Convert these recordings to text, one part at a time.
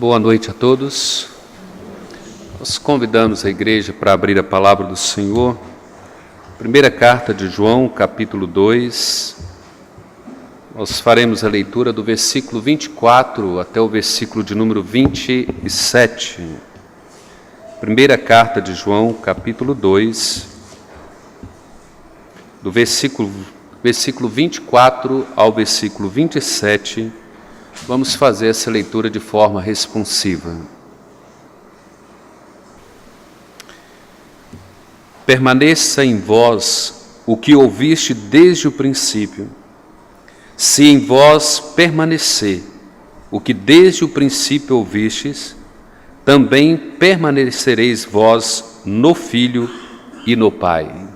Boa noite a todos. Nós convidamos a igreja para abrir a palavra do Senhor. Primeira carta de João, capítulo 2. Nós faremos a leitura do versículo 24 até o versículo de número 27. Primeira carta de João, capítulo 2, do versículo 24 ao versículo 27. Vamos fazer essa leitura de forma responsiva. Permaneça em vós o que ouviste desde o princípio. Se em vós permanecer o que desde o princípio ouvistes, também permanecereis vós no Filho e no Pai.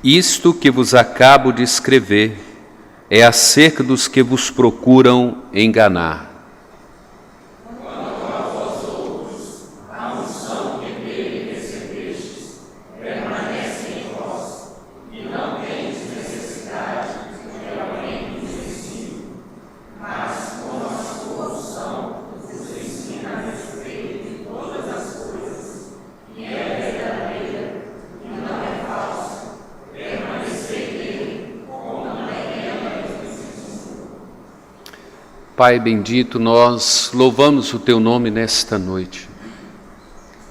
Isto que vos acabo de escrever é acerca dos que vos procuram enganar. Quanto a vós outros, a unção que dele recebestes permanece em vós, e não tendes necessidade de alguém vos ensine, mas com a sua unção vos ensina a respeito de todas as coisas, e é verdadeira, e não é falsa. Pai bendito, nós louvamos o Teu nome nesta noite.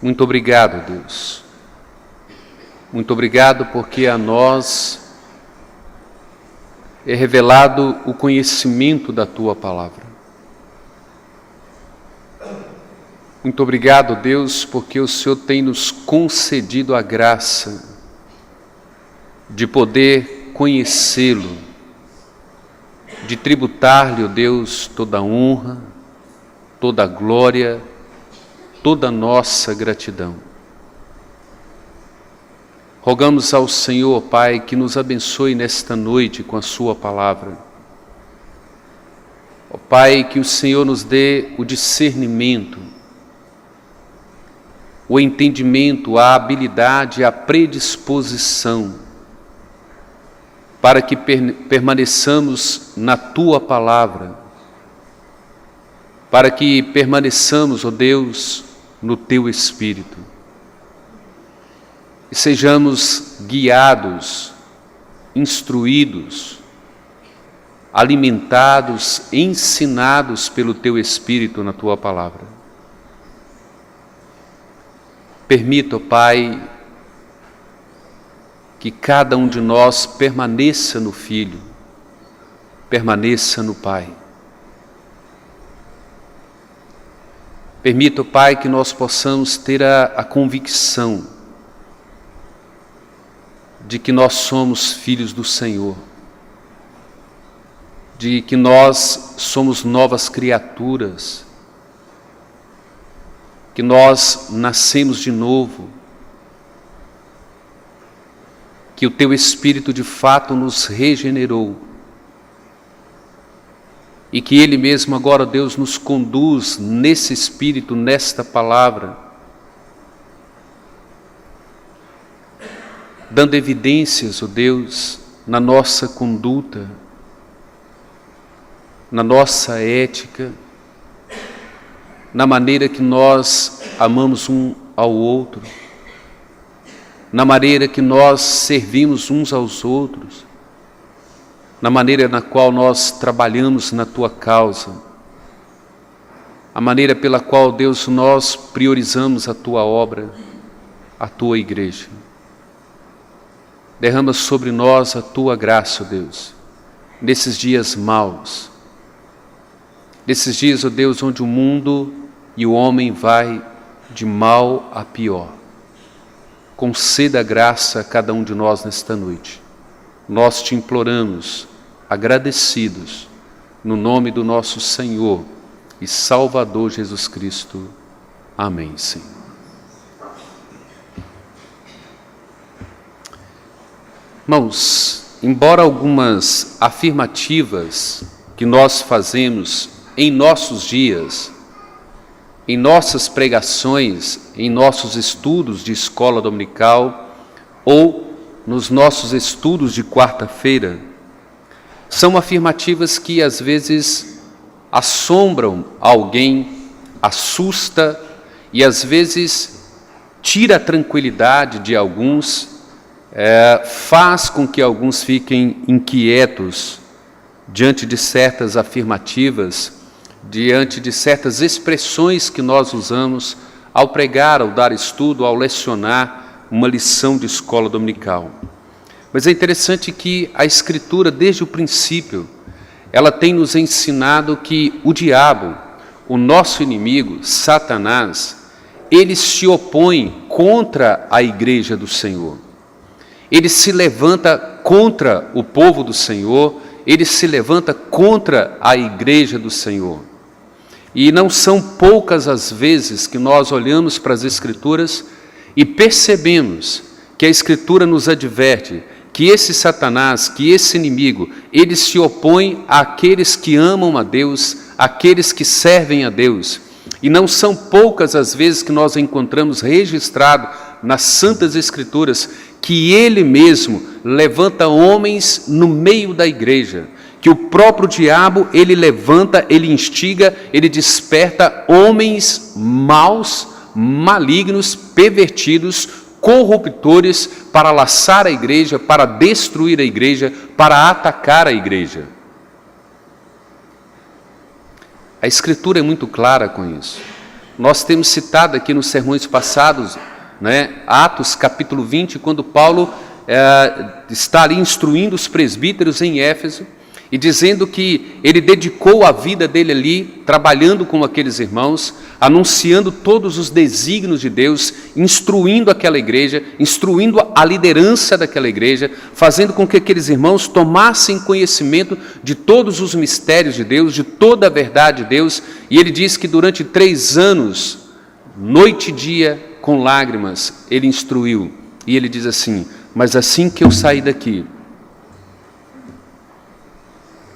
Muito obrigado, Deus. Muito obrigado porque a nós é revelado o conhecimento da Tua palavra. Muito obrigado, Deus, porque o Senhor tem nos concedido a graça de poder conhecê-lo, de tributar-lhe, ó Deus, toda a honra, toda a glória, toda a nossa gratidão. Rogamos ao Senhor, Pai, que nos abençoe nesta noite com a sua palavra. Ó Pai, que o Senhor nos dê o discernimento, o entendimento, a habilidade, a predisposição, para que permaneçamos na Tua palavra, para que permaneçamos, ó Deus, no Teu Espírito, e sejamos guiados, instruídos, alimentados, ensinados pelo Teu Espírito na Tua palavra. Permita, ó Pai, que cada um de nós permaneça no Filho, permaneça no Pai. Permita, Pai, que nós possamos ter a convicção de que nós somos filhos do Senhor, de que nós somos novas criaturas, que nós nascemos de novo, que o Teu Espírito de fato nos regenerou e que Ele mesmo agora, Deus, nos conduz nesse Espírito, nesta palavra, dando evidências, ó Deus, na nossa conduta, na nossa ética, na maneira que nós amamos um ao outro, na maneira que nós servimos uns aos outros, na maneira na qual nós trabalhamos na Tua causa, a maneira pela qual, Deus, nós priorizamos a Tua obra, a Tua igreja. Derrama sobre nós a Tua graça, ó Deus, nesses dias maus, nesses dias, ó Deus, onde o mundo e o homem vai de mal a pior. Conceda graça a cada um de nós nesta noite. Nós Te imploramos, agradecidos, no nome do nosso Senhor e Salvador Jesus Cristo. Amém, Senhor. Irmãos, embora algumas afirmativas que nós fazemos em nossos dias, em nossas pregações, em nossos estudos de escola dominical ou nos nossos estudos de quarta-feira são afirmativas que às vezes assombram alguém, assusta e às vezes tira a tranquilidade de alguns, faz com que alguns fiquem inquietos diante de certas afirmativas, diante de certas expressões que nós usamos ao pregar, ao dar estudo, ao lecionar uma lição de escola dominical. Mas é interessante que a Escritura, desde o princípio, ela tem nos ensinado que o diabo, o nosso inimigo, Satanás, ele se opõe contra a igreja do Senhor. Ele se levanta contra o povo do Senhor, ele se levanta contra a igreja do Senhor. E não são poucas as vezes que nós olhamos para as Escrituras e percebemos que a Escritura nos adverte que esse Satanás, que esse inimigo, ele se opõe àqueles que amam a Deus, àqueles que servem a Deus. E não são poucas as vezes que nós encontramos registrado nas Santas Escrituras que ele mesmo levanta homens no meio da igreja, que o próprio diabo, ele levanta, ele instiga, ele desperta homens maus, malignos, pervertidos, corruptores para laçar a igreja, para destruir a igreja, para atacar a igreja. A Escritura é muito clara com isso. Nós temos citado aqui nos sermões passados, Atos capítulo 20, quando Paulo está ali instruindo os presbíteros em Éfeso, e dizendo que ele dedicou a vida dele ali, trabalhando com aqueles irmãos, anunciando todos os desígnios de Deus, instruindo aquela igreja, instruindo a liderança daquela igreja, fazendo com que aqueles irmãos tomassem conhecimento de todos os mistérios de Deus, de toda a verdade de Deus. E ele diz que durante 3 anos, noite e dia, com lágrimas, ele instruiu. E ele diz assim: mas assim que eu sair daqui,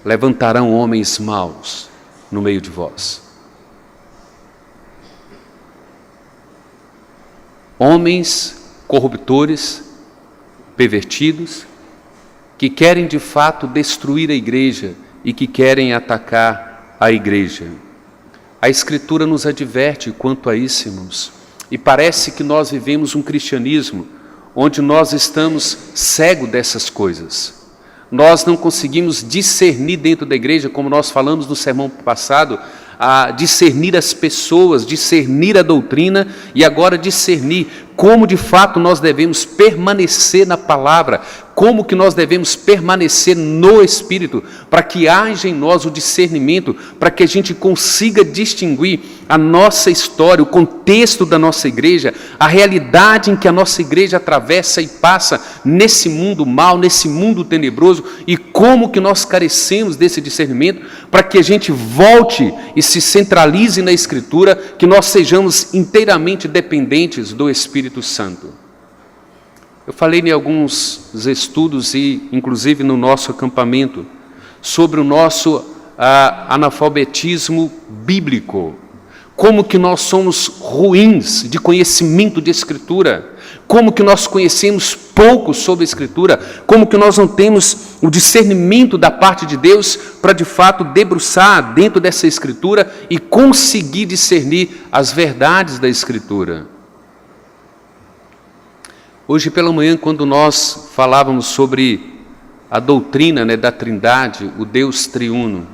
levantarão homens maus no meio de vós. Homens corruptores, pervertidos, que querem de fato destruir a igreja e que querem atacar a igreja. A Escritura nos adverte quanto a isso, irmãos, e parece que nós vivemos um cristianismo onde nós estamos cegos dessas coisas. Nós não conseguimos discernir dentro da igreja, como nós falamos no sermão passado, a discernir as pessoas, discernir a doutrina e agora discernir como de fato nós devemos permanecer na palavra, como que nós devemos permanecer no Espírito, para que haja em nós o discernimento, para que a gente consiga distinguir a nossa história, o contexto da nossa igreja, a realidade em que a nossa igreja atravessa e passa nesse mundo mau, nesse mundo tenebroso, e como que nós carecemos desse discernimento, para que a gente volte e se centralize na Escritura, que nós sejamos inteiramente dependentes do Espírito Santo. Eu falei em alguns estudos e inclusive no nosso acampamento sobre o nosso analfabetismo bíblico, como que nós somos ruins de conhecimento de Escritura, como que nós conhecemos pouco sobre a Escritura, como que nós não temos o discernimento da parte de Deus para de fato debruçar dentro dessa Escritura e conseguir discernir as verdades da Escritura. Hoje pela manhã, quando nós falávamos sobre a doutrina da Trindade, o Deus triuno,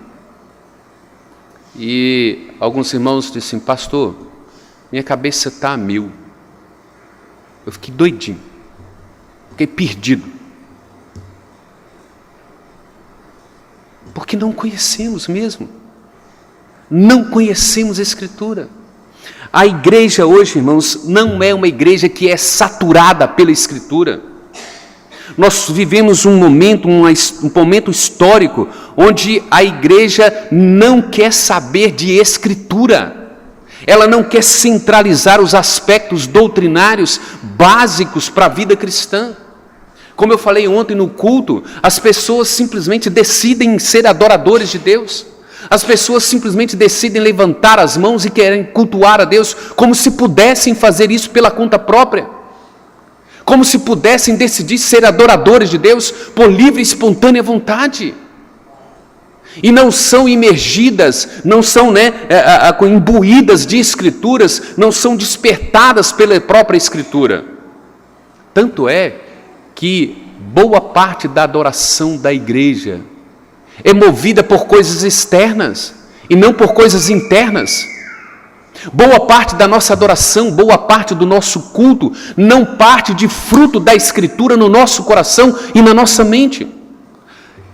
e alguns irmãos disseram: pastor, minha cabeça está a mil. Eu fiquei doidinho, fiquei perdido. Porque não conhecemos mesmo, não conhecemos a Escritura. A igreja hoje, irmãos, não é uma igreja que é saturada pela Escritura. Nós vivemos um momento histórico onde a igreja não quer saber de Escritura. Ela não quer centralizar os aspectos doutrinários básicos para a vida cristã. Como eu falei ontem no culto, as pessoas simplesmente decidem ser adoradores de Deus. As pessoas simplesmente decidem levantar as mãos e querem cultuar a Deus como se pudessem fazer isso pela conta própria. como se pudessem decidir ser adoradores de Deus por livre e espontânea vontade. E não são imergidas, não são imbuídas de escrituras, não são despertadas pela própria escritura. Tanto é que boa parte da adoração da igreja é movida por coisas externas e não por coisas internas. Boa parte da nossa adoração, boa parte do nosso culto não parte de fruto da escritura no nosso coração e na nossa mente.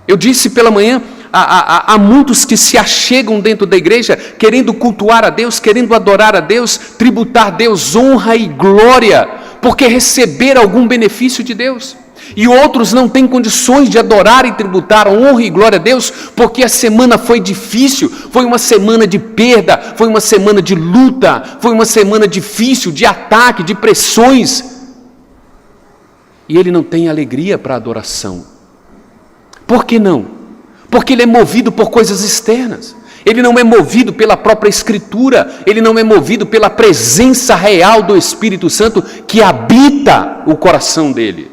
Eu disse pela manhã, há muitos que se achegam dentro da igreja querendo cultuar a Deus, querendo adorar a Deus, tributar a Deus honra e glória, porque receber algum benefício de Deus. E outros não têm condições de adorar e tributar honra e glória a Deus, porque a semana foi difícil, foi uma semana de perda, foi uma semana de luta, foi uma semana difícil, de ataque, de pressões. E ele não tem alegria para a adoração. Por que não? Porque ele é movido por coisas externas. Ele não é movido pela própria Escritura, ele não é movido pela presença real do Espírito Santo que habita o coração dele.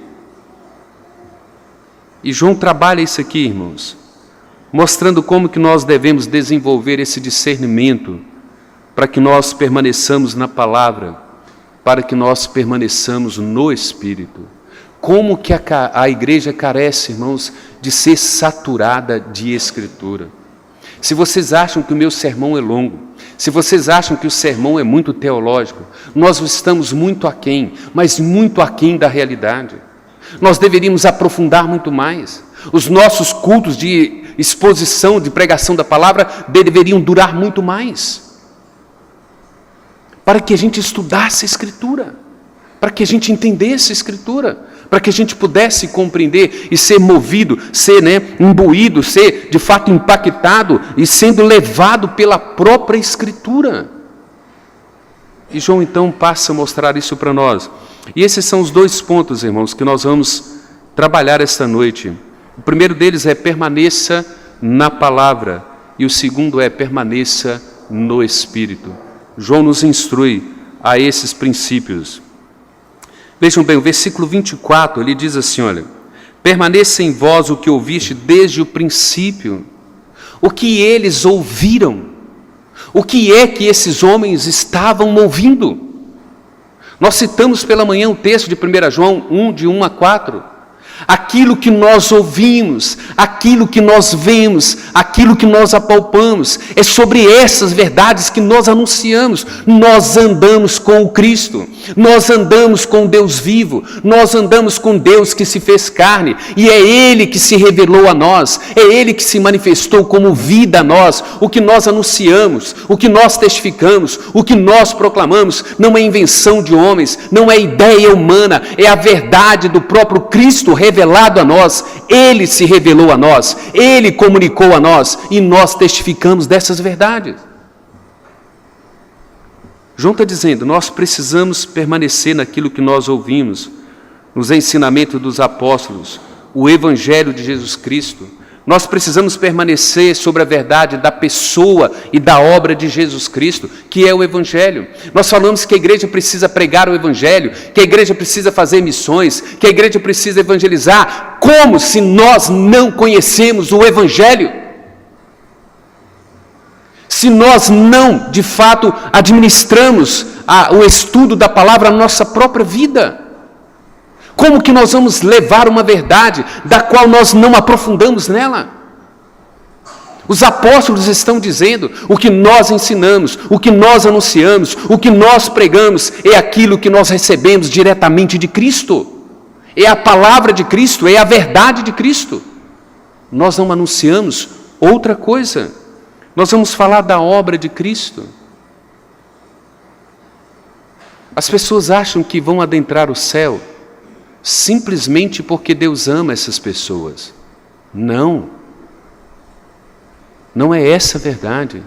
E João trabalha isso aqui, irmãos, mostrando como que nós devemos desenvolver esse discernimento para que nós permaneçamos na palavra, para que nós permaneçamos no Espírito. Como que a igreja carece, irmãos, de ser saturada de Escritura. Se vocês acham que o meu sermão é longo, se vocês acham que o sermão é muito teológico, nós estamos muito aquém, mas muito aquém da realidade. Nós deveríamos aprofundar muito mais. Os nossos cultos de exposição, de pregação da palavra, deveriam durar muito mais. Para que a gente estudasse a Escritura, para que a gente entendesse a Escritura, para que a gente pudesse compreender e ser movido, ser imbuído, ser de fato impactado e sendo levado pela própria Escritura. E João então passa a mostrar isso para nós. E esses são os dois pontos, irmãos, que nós vamos trabalhar esta noite. O primeiro deles é permaneça na palavra e o segundo é permaneça no Espírito. João nos instrui a esses princípios. Vejam bem, o versículo 24, ele diz assim, olha, permaneça em vós o que ouviste desde o princípio, o que eles ouviram, o que é que esses homens estavam ouvindo. Nós citamos pela manhã o texto de 1 João 1, de 1 a 4. Aquilo que nós ouvimos, aquilo que nós vemos, aquilo que nós apalpamos, é sobre essas verdades que nós anunciamos. Nós andamos com o Cristo, nós andamos com Deus vivo, nós andamos com Deus que se fez carne, e é Ele que se revelou a nós, é Ele que se manifestou como vida a nós. O que nós anunciamos, o que nós testificamos, o que nós proclamamos, não é invenção de homens, não é ideia humana, é a verdade do próprio Cristo revelado a nós. Ele se revelou a nós, Ele comunicou a nós, e nós testificamos dessas verdades. João está dizendo, nós precisamos permanecer naquilo que nós ouvimos, nos ensinamentos dos apóstolos, o Evangelho de Jesus Cristo. Nós precisamos permanecer sobre a verdade da pessoa e da obra de Jesus Cristo, que é o Evangelho. Nós falamos que a igreja precisa pregar o Evangelho, que a igreja precisa fazer missões, que a igreja precisa evangelizar. Como se nós não conhecemos o Evangelho? Se nós não, de fato, administramos o estudo da palavra na nossa própria vida? Como que nós vamos levar uma verdade da qual nós não aprofundamos nela? Os apóstolos estão dizendo, o que nós ensinamos, o que nós anunciamos, o que nós pregamos, é aquilo que nós recebemos diretamente de Cristo. É a palavra de Cristo, é a verdade de Cristo. Nós não anunciamos outra coisa. Nós vamos falar da obra de Cristo. As pessoas acham que vão adentrar o céu simplesmente porque Deus ama essas pessoas. Não. Não é essa a verdade.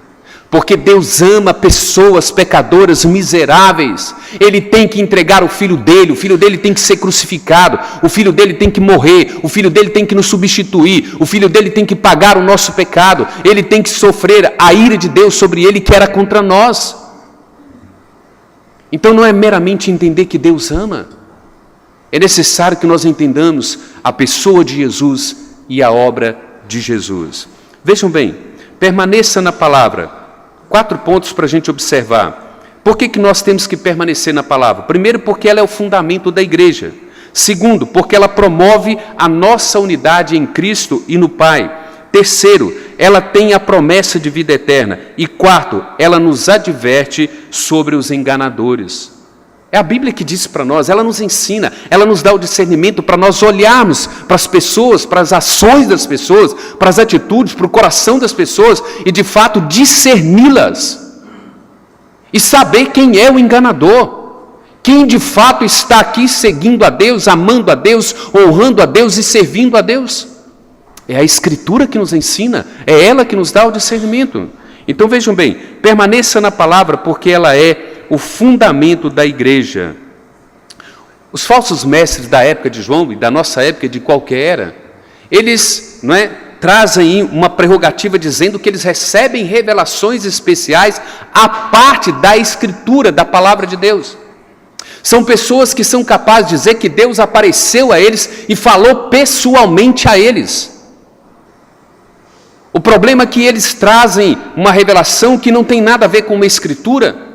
Porque Deus ama pessoas pecadoras, miseráveis. Ele tem que entregar o filho dele tem que ser crucificado, o filho dele tem que morrer, o filho dele tem que nos substituir, o filho dele tem que pagar o nosso pecado, ele tem que sofrer a ira de Deus sobre ele que era contra nós. Então não é meramente entender que Deus ama, É necessário que nós entendamos a pessoa de Jesus e a obra de Jesus. Vejam bem, permaneça na palavra. 4 pontos para a gente observar. Por que nós temos que permanecer na palavra? Primeiro, porque ela é o fundamento da igreja. Segundo, porque ela promove a nossa unidade em Cristo e no Pai. Terceiro, ela tem a promessa de vida eterna. E quarto, ela nos adverte sobre os enganadores. É a Bíblia que diz para nós, ela nos ensina, ela nos dá o discernimento para nós olharmos para as pessoas, para as ações das pessoas, para as atitudes, para o coração das pessoas e de fato discerni-las. E saber quem é o enganador. Quem de fato está aqui seguindo a Deus, amando a Deus, honrando a Deus e servindo a Deus. É a Escritura que nos ensina, é ela que nos dá o discernimento. Então vejam bem, permaneça na palavra porque ela é o fundamento da igreja. Os falsos mestres da época de João e da nossa época de qualquer era, eles trazem uma prerrogativa dizendo que eles recebem revelações especiais à parte da Escritura, da palavra de Deus. São pessoas que são capazes de dizer que Deus apareceu a eles e falou pessoalmente a eles. O problema é que eles trazem uma revelação que não tem nada a ver com uma escritura,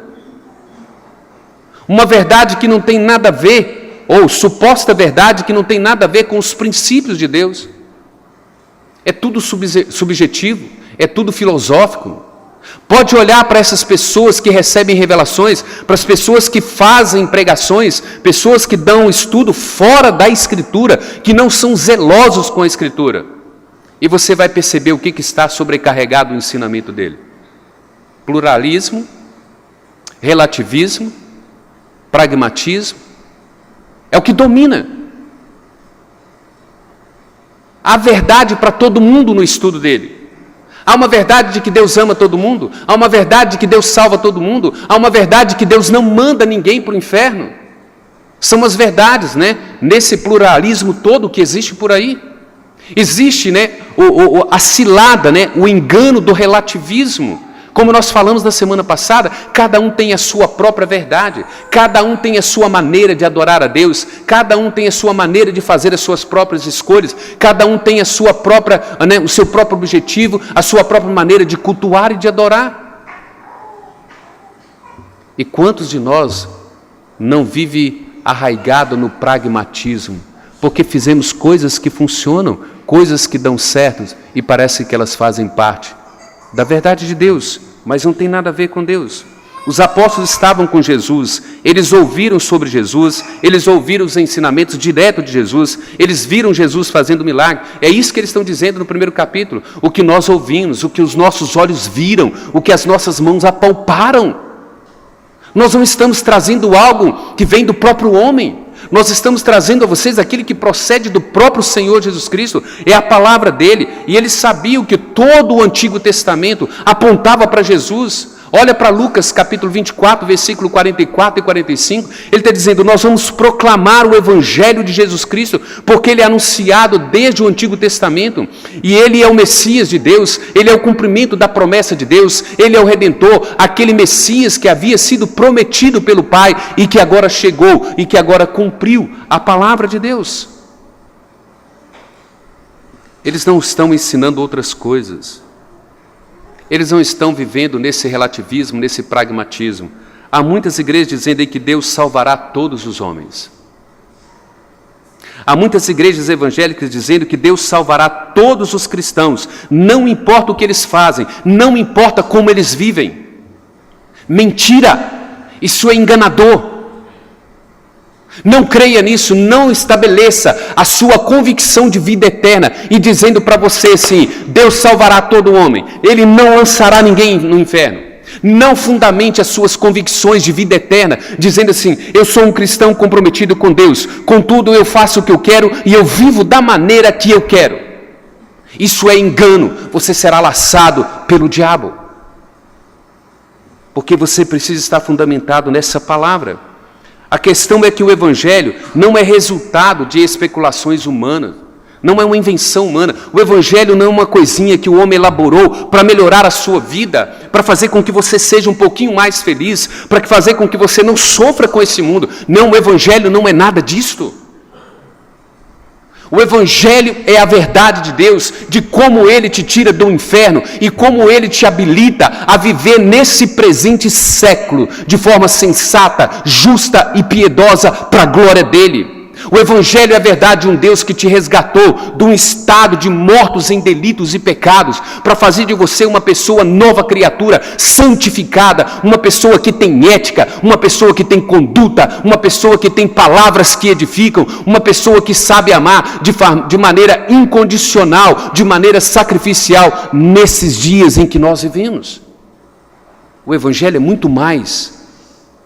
uma verdade que não tem nada a ver, ou suposta verdade que não tem nada a ver com os princípios de Deus. É tudo subjetivo, é tudo filosófico. Pode olhar para essas pessoas que recebem revelações, para as pessoas que fazem pregações, pessoas que dão estudo fora da Escritura, que não são zelosos com a Escritura. E você vai perceber o que está sobrecarregado no ensinamento dele. Pluralismo, relativismo, pragmatismo, é o que domina. Há verdade para todo mundo no estudo dele. Há uma verdade de que Deus ama todo mundo, há uma verdade de que Deus salva todo mundo, há uma verdade de que Deus não manda ninguém para o inferno. São as verdades, nesse pluralismo todo que existe por aí. Existe, a cilada, o engano do relativismo. Como nós falamos na semana passada, cada um tem a sua própria verdade, cada um tem a sua maneira de adorar a Deus, cada um tem a sua maneira de fazer as suas próprias escolhas, cada um tem a sua própria, o seu próprio objetivo, a sua própria maneira de cultuar e de adorar. E quantos de nós não vive arraigado no pragmatismo, porque fizemos coisas que funcionam, coisas que dão certo e parece que elas fazem parte da verdade de Deus, mas não tem nada a ver com Deus. Os apóstolos estavam com Jesus, eles ouviram sobre Jesus, eles ouviram os ensinamentos direto de Jesus, eles viram Jesus fazendo milagre. É isso que eles estão dizendo no primeiro capítulo, o que nós ouvimos, o que os nossos olhos viram, o que as nossas mãos apalparam. Nós não estamos trazendo algo que vem do próprio homem, nós estamos trazendo a vocês aquilo que procede do próprio Senhor Jesus Cristo, é a palavra dele, e eles sabiam que todo o Antigo Testamento apontava para Jesus. Olha para Lucas capítulo 24, versículo 44 e 45, ele está dizendo, nós vamos proclamar o Evangelho de Jesus Cristo, porque ele é anunciado desde o Antigo Testamento, e ele é o Messias de Deus, ele é o cumprimento da promessa de Deus, ele é o Redentor, aquele Messias que havia sido prometido pelo Pai, e que agora chegou, e que agora cumpriu a palavra de Deus. Eles não estão ensinando outras coisas. Eles não estão vivendo nesse relativismo, nesse pragmatismo. Há muitas igrejas dizendo aí que Deus salvará todos os homens. Há muitas igrejas evangélicas dizendo que Deus salvará todos os cristãos. Não importa o que eles fazem, não importa como eles vivem. Mentira! Isso é enganador. Não creia nisso, não estabeleça a sua convicção de vida eterna e dizendo para você assim, Deus salvará todo homem, Ele não lançará ninguém no inferno. Não fundamente as suas convicções de vida eterna, dizendo assim, eu sou um cristão comprometido com Deus, contudo eu faço o que eu quero e eu vivo da maneira que eu quero. Isso é engano, você será laçado pelo diabo. Porque você precisa estar fundamentado nessa palavra. A questão é que o Evangelho não é resultado de especulações humanas, não é uma invenção humana. O Evangelho não é uma coisinha que o homem elaborou para melhorar a sua vida, para fazer com que você seja um pouquinho mais feliz, para fazer com que você não sofra com esse mundo. Não, o Evangelho não é nada disto. O Evangelho é a verdade de Deus, de como Ele te tira do inferno e como Ele te habilita a viver nesse presente século de forma sensata, justa e piedosa para a glória dEle. O Evangelho é a verdade de um Deus que te resgatou de um estado de mortos em delitos e pecados, para fazer de você uma pessoa nova criatura, santificada, uma pessoa que tem ética, uma pessoa que tem conduta, uma pessoa que tem palavras que edificam, uma pessoa que sabe amar de maneira incondicional, de maneira sacrificial, nesses dias em que nós vivemos. O Evangelho é muito mais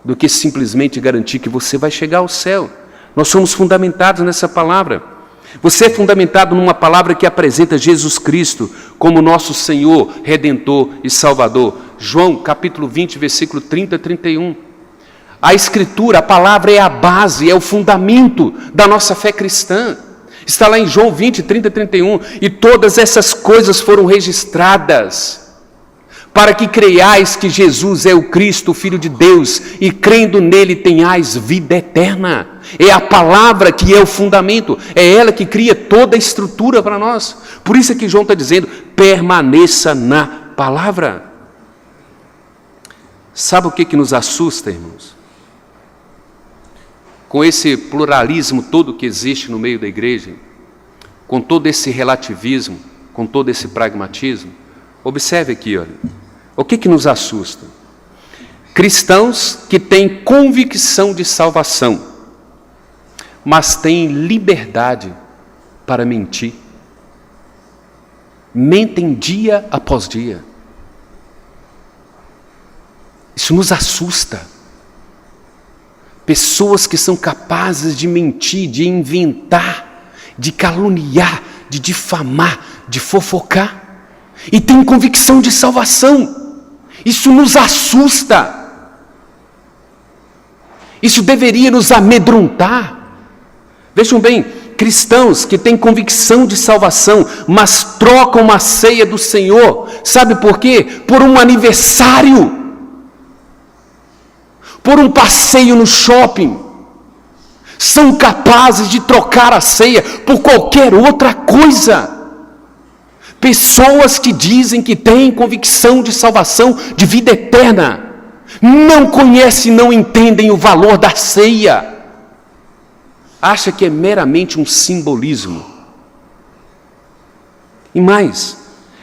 do que simplesmente garantir que você vai chegar ao céu. Nós somos fundamentados nessa palavra. Você é fundamentado numa palavra que apresenta Jesus Cristo como nosso Senhor, Redentor e Salvador. João capítulo 20, versículo 30 a 31. A Escritura, a palavra é a base, é o fundamento da nossa fé cristã. Está lá em João 20, 30 a 31. E todas essas coisas foram registradas para que creiais que Jesus é o Cristo, o Filho de Deus, e crendo nele tenhais vida eterna. É a palavra que é o fundamento, é ela que cria toda a estrutura para nós. Por isso é que João está dizendo, permaneça na palavra. Sabe o que nos assusta, irmãos? Com esse pluralismo todo que existe no meio da igreja, com todo esse relativismo, com todo esse pragmatismo, observe aqui, olha, o que nos assusta? Cristãos que têm convicção de salvação, mas têm liberdade para mentir. Mentem dia após dia. Isso nos assusta. Pessoas que são capazes de mentir, de inventar, de caluniar, de difamar, de fofocar, e têm convicção de salvação. Isso nos assusta. Isso deveria nos amedrontar. Vejam bem, cristãos que têm convicção de salvação, mas trocam uma ceia do Senhor, sabe por quê? Por um aniversário, por um passeio no shopping. São capazes de trocar a ceia por qualquer outra coisa. Pessoas que dizem que têm convicção de salvação, de vida eterna, não conhecem e não entendem o valor da ceia. Acha que é meramente um simbolismo. E mais,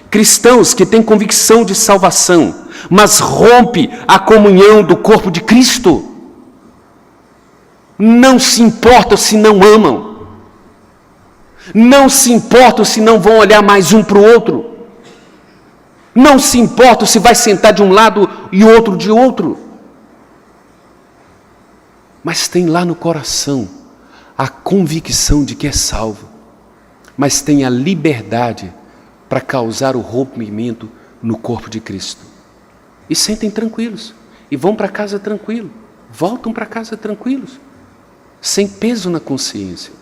cristãos que têm convicção de salvação, mas rompe a comunhão do corpo de Cristo, não se importam se não amam, não se importam se não vão olhar mais um para o outro, não se importam se vai sentar de um lado e outro de outro, mas tem lá no coração a convicção de que é salvo, mas tem a liberdade para causar o rompimento no corpo de Cristo. E sentem tranquilos, e vão para casa tranquilo, voltam para casa tranquilos, sem peso na consciência.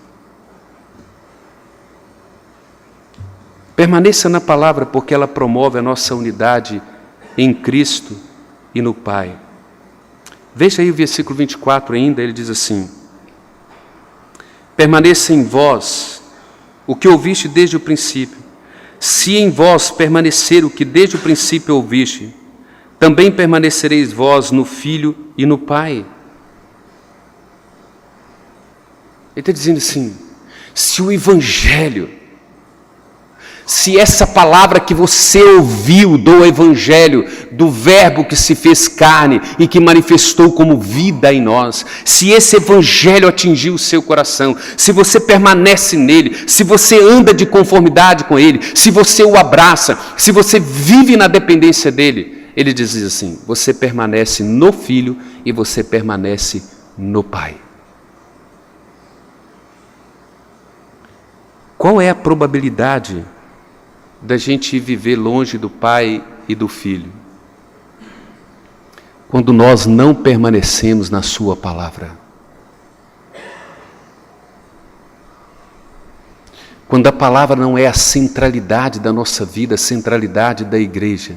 Permaneça na palavra, porque ela promove a nossa unidade em Cristo e no Pai. Veja aí o versículo 24 ainda, ele diz assim: permaneça em vós o que ouviste desde o princípio. Se em vós permanecer o que desde o princípio ouviste, também permanecereis vós no Filho e no Pai. Ele está dizendo assim, se o Evangelho, se essa palavra que você ouviu do Evangelho, do Verbo que se fez carne e que manifestou como vida em nós, se esse Evangelho atingiu o seu coração, se você permanece nele, se você anda de conformidade com ele, se você o abraça, se você vive na dependência dele, ele diz assim, você permanece no Filho e você permanece no Pai. Qual é a probabilidade da gente viver longe do Pai e do Filho? Quando nós não permanecemos na sua palavra. Quando a palavra não é a centralidade da nossa vida, a centralidade da igreja,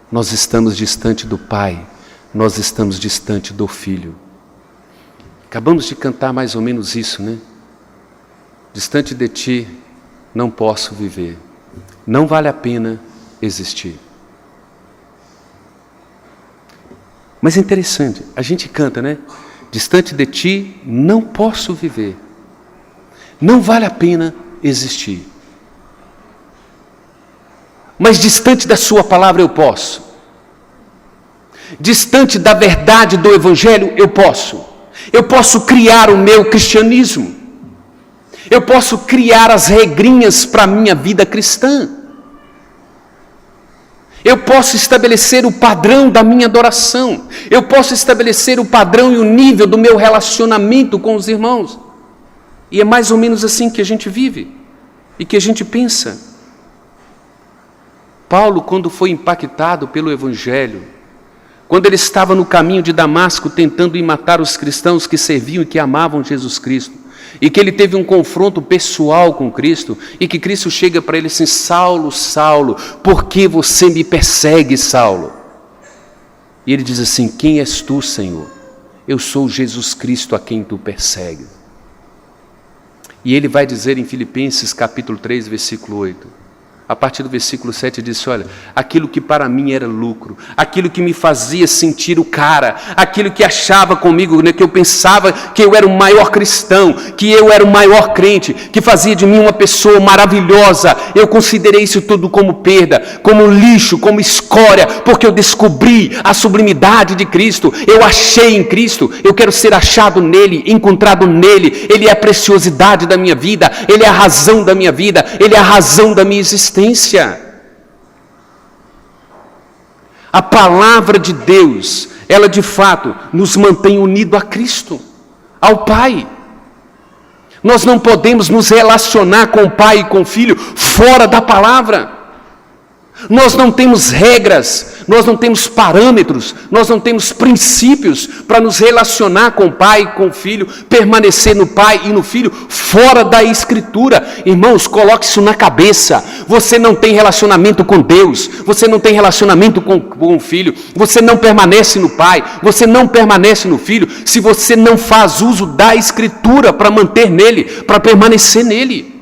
nós estamos distante do Pai, nós estamos distante do Filho. Acabamos de cantar mais ou menos isso, né? Distante de ti, não posso viver. Não vale a pena existir. Mas é interessante, a gente canta, né? Distante de ti, não posso viver. Não vale a pena existir. Mas distante da sua palavra eu posso. Distante da verdade do Evangelho eu posso. Eu posso criar o meu cristianismo. Eu posso criar as regrinhas para a minha vida cristã. Eu posso estabelecer o padrão da minha adoração. Eu posso estabelecer o padrão e o nível do meu relacionamento com os irmãos. E é mais ou menos assim que a gente vive e que a gente pensa. Paulo, quando foi impactado pelo Evangelho, quando ele estava no caminho de Damasco tentando ir matar os cristãos que serviam e que amavam Jesus Cristo, e que ele teve um confronto pessoal com Cristo, e que Cristo chega para ele assim: Saulo, Saulo, por que você me persegue, Saulo? E ele diz assim: quem és tu, Senhor? Eu sou Jesus Cristo a quem tu persegues. E ele vai dizer em Filipenses capítulo 3, versículo 8, a partir do versículo 7, disse: olha, aquilo que para mim era lucro, aquilo que me fazia sentir o cara, aquilo que achava comigo, né, que eu pensava que eu era o maior cristão, que eu era o maior crente, que fazia de mim uma pessoa maravilhosa, eu considerei isso tudo como perda, como lixo, como escória, porque eu descobri a sublimidade de Cristo, eu achei em Cristo, eu quero ser achado nele, encontrado nele, ele é a preciosidade da minha vida, ele é a razão da minha vida, ele é a razão da minha existência. A palavra de Deus, ela de fato nos mantém unidos a Cristo, ao Pai. Nós não podemos nos relacionar com o Pai e com o Filho fora da palavra. Nós não temos regras, nós não temos parâmetros, nós não temos princípios para nos relacionar com o Pai e com o Filho, permanecer no Pai e no Filho, fora da Escritura. Irmãos, coloque isso na cabeça. Você não tem relacionamento com Deus, você não tem relacionamento com o Filho, você não permanece no Pai, você não permanece no Filho, se você não faz uso da Escritura para manter nele, para permanecer nele.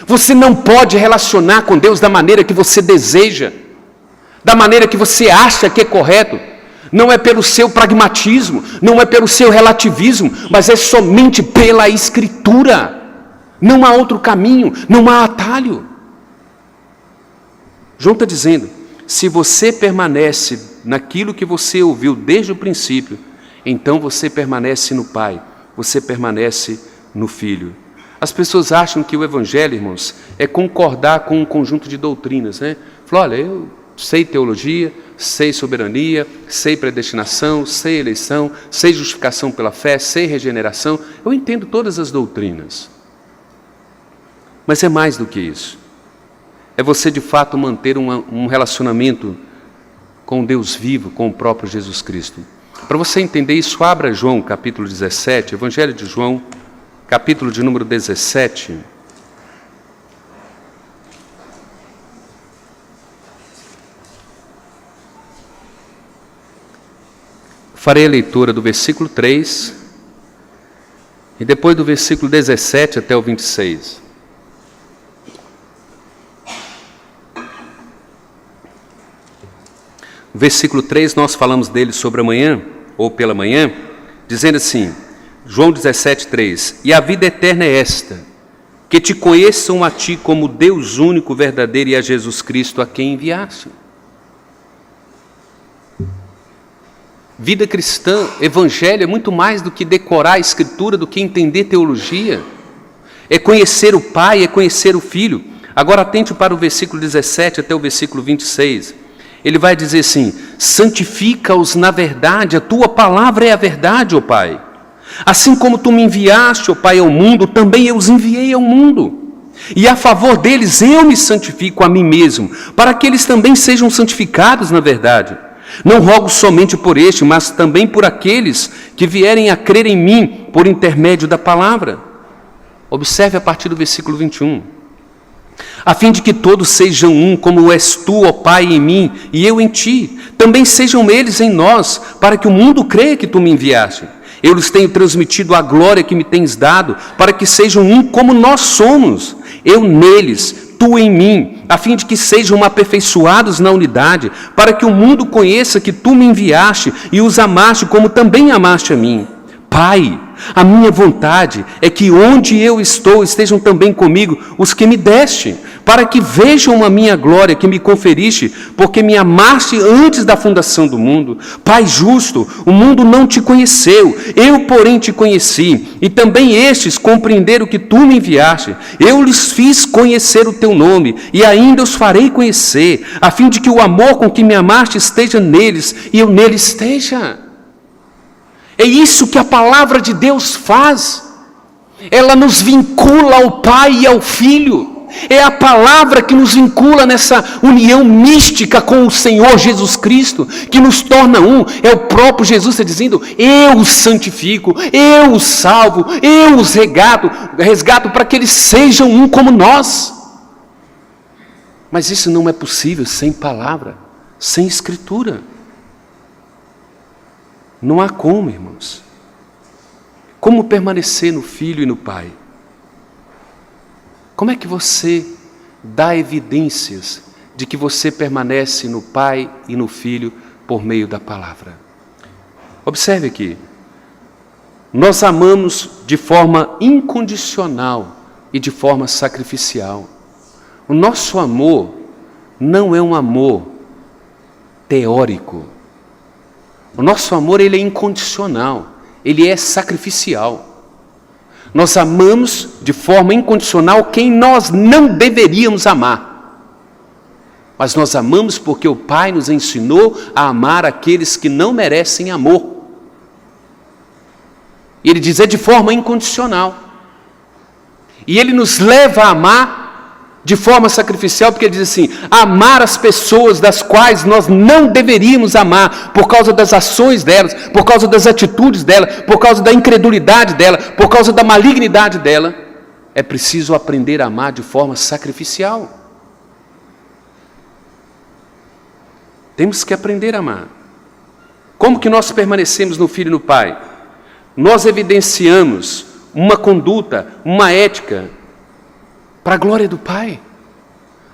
Você não pode relacionar com Deus da maneira que você deseja, da maneira que você acha que é correto. Não é pelo seu pragmatismo, não é pelo seu relativismo, mas é somente pela Escritura. Não há outro caminho, não há atalho. João está dizendo, se você permanece naquilo que você ouviu desde o princípio, então você permanece no Pai, você permanece no Filho. As pessoas acham que o Evangelho, irmãos, é concordar com um conjunto de doutrinas, né? Falam, olha, eu sei teologia, sei soberania, sei predestinação, sei eleição, sei justificação pela fé, sei regeneração. Eu entendo todas as doutrinas. Mas é mais do que isso. É você, de fato, manter um relacionamento com Deus vivo, com o próprio Jesus Cristo. Para você entender isso, abra João, capítulo 17, Evangelho de João, capítulo de número 17. Farei a leitura do versículo 3 e depois do versículo 17 até o 26. O versículo 3, nós falamos dele sobre amanhã, ou pela manhã, dizendo assim, João 17, 3, e a vida eterna é esta, que te conheçam a ti como Deus único, verdadeiro, e a Jesus Cristo a quem enviaste. Vida cristã, evangelho, é muito mais do que decorar a Escritura, do que entender teologia. É conhecer o Pai, é conhecer o Filho. Agora atente para o versículo 17 até o versículo 26. Ele vai dizer assim, santifica-os na verdade, a tua palavra é a verdade, ó Pai. Assim como tu me enviaste, ó Pai, ao mundo, também eu os enviei ao mundo. E a favor deles eu me santifico a mim mesmo, para que eles também sejam santificados na verdade. Não rogo somente por este, mas também por aqueles que vierem a crer em mim por intermédio da palavra. Observe a partir do versículo 21. A fim de que todos sejam um, como és tu, ó Pai, em mim, e eu em ti. Também sejam eles em nós, para que o mundo creia que tu me enviaste. Eu lhes tenho transmitido a glória que me tens dado, para que sejam um como nós somos, eu neles, tu em mim, a fim de que sejam aperfeiçoados na unidade, para que o mundo conheça que tu me enviaste e os amaste como também amaste a mim. Pai, a minha vontade é que onde eu estou estejam também comigo os que me deste, para que vejam a minha glória que me conferiste, porque me amaste antes da fundação do mundo. Pai justo, o mundo não te conheceu, eu porém te conheci, e também estes compreenderam que tu me enviaste. Eu lhes fiz conhecer o teu nome, e ainda os farei conhecer, a fim de que o amor com que me amaste esteja neles, e eu neles esteja. É isso que a palavra de Deus faz. Ela nos vincula ao Pai e ao Filho. É a palavra que nos vincula nessa união mística com o Senhor Jesus Cristo, que nos torna um. É o próprio Jesus está dizendo: eu os santifico, eu os salvo, eu os resgato para que eles sejam um como nós. Mas isso não é possível sem palavra, sem Escritura. Não há como, irmãos. Como permanecer no Filho e no Pai? Como é que você dá evidências de que você permanece no Pai e no Filho por meio da palavra? Observe aqui. Nós amamos de forma incondicional e de forma sacrificial. O nosso amor não é um amor teórico. O nosso amor, ele é incondicional, ele é sacrificial. Nós amamos de forma incondicional quem nós não deveríamos amar. Mas nós amamos porque o Pai nos ensinou a amar aqueles que não merecem amor. E Ele diz, é de forma incondicional. E Ele nos leva a amar de forma sacrificial, porque Ele diz assim, amar as pessoas das quais nós não deveríamos amar, por causa das ações delas, por causa das atitudes dela, por causa da incredulidade dela, por causa da malignidade dela, é preciso aprender a amar de forma sacrificial. Temos que aprender a amar. Como que nós permanecemos no Filho e no Pai? Nós evidenciamos uma conduta, uma ética, para a glória do Pai.